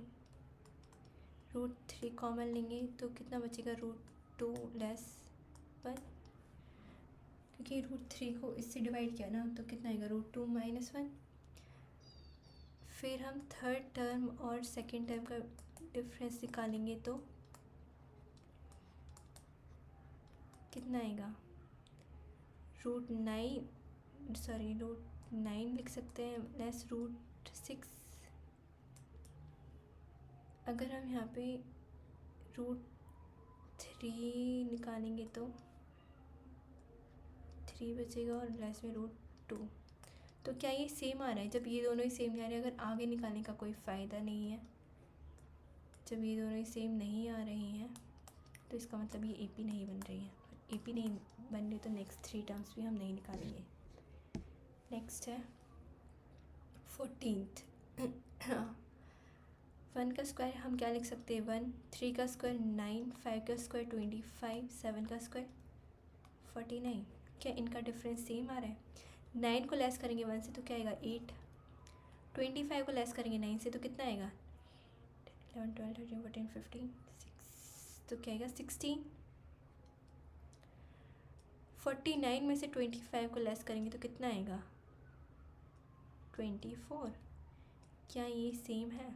root 3 common लेंगे तो कितना बचेगा रूट 2 लेस 1, क्योंकि रूट 3 को इससे डिवाइड किया ना तो कितना आएगा रूट 2 माइनस 1। फिर हम थर्ड टर्म और सेकेंड टर्म का डिफरेंस निकालेंगे तो कितना आएगा रूट 9 लिख सकते हैं लेस रूट 6। अगर हम यहाँ पे रूट 3 निकालेंगे तो 3 बचेगा और लेस में रूट 2। तो क्या ये सेम आ रहा है? जब ये दोनों ही सेम आ रहे हैं, अगर आगे निकालने का कोई फ़ायदा नहीं है, जब ये दोनों ही सेम नहीं आ रही हैं तो इसका मतलब ये AP नहीं बन रही है। AP नहीं बन रही तो नेक्स्ट 3 टर्म्स भी हम नहीं निकालेंगे। नेक्स्ट है 14th 1 का स्क्वायर हम क्या लिख सकते हैं 1, 3 का स्क्वायर 9, 5 का स्क्वायर 25, 7 का स्क्वायर 49। क्या इनका डिफरेंस सेम आ रहा है? 9 को लेस करेंगे 1 से तो क्या आएगा 8, 25 को लेस करेंगे 9 से तो कितना आएगा 11 12 13 14 15 6, तो क्या आएगा 16। 49 में से 25 को लेस करेंगे तो कितना आएगा 24। क्या ये सेम है?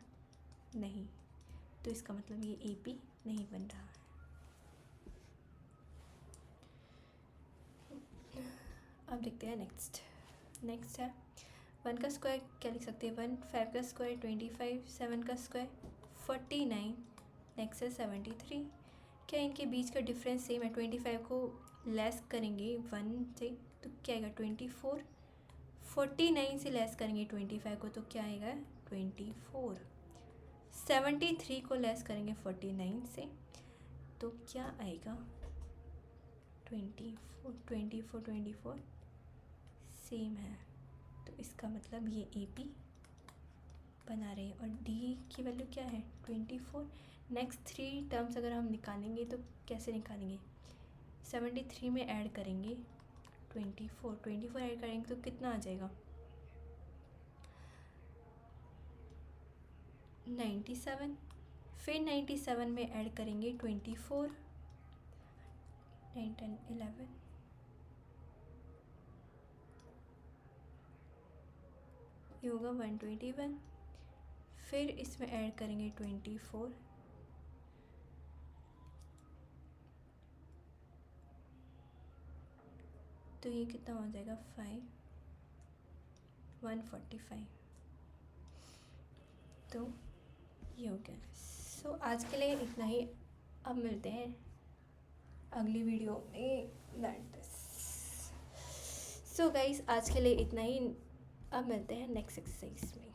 नहीं, तो इसका मतलब ये AP नहीं बन रहा है। अब देखते हैं नेक्स्ट है 1 का स्क्वायर क्या लिख सकते हैं 1, 5 का स्क्वायर 25, 7 का स्क्वायर 49, नेक्स्ट है 73। क्या इनके बीच का डिफरेंस सेम है? 25 को लेस करेंगे 1 से तो क्या आएगा 24, 49 से लेस करेंगे 25 को तो क्या आएगा 24, 73 को लेस करेंगे 49 से तो क्या आएगा 24 सेम है, तो इसका मतलब ये AP बना रहे हैं। और D की वैल्यू क्या है 24। नेक्स्ट 3 टर्म्स अगर हम निकालेंगे तो कैसे निकालेंगे 73 में ऐड करेंगे 24 ऐड करेंगे तो कितना आ जाएगा 97। फिर 97 में ऐड करेंगे 24, 9 10 11, ये होगा 121। फिर इसमें ऐड करेंगे 24, तो ये कितना हो जाएगा 145। तो ये हो गया। सो आज के लिए इतना ही। अब मिलते हैं अगली वीडियो में। दैट इज सो गाइस, आज के लिए इतना ही। अब मिलते हैं नेक्स्ट एक्सरसाइज में।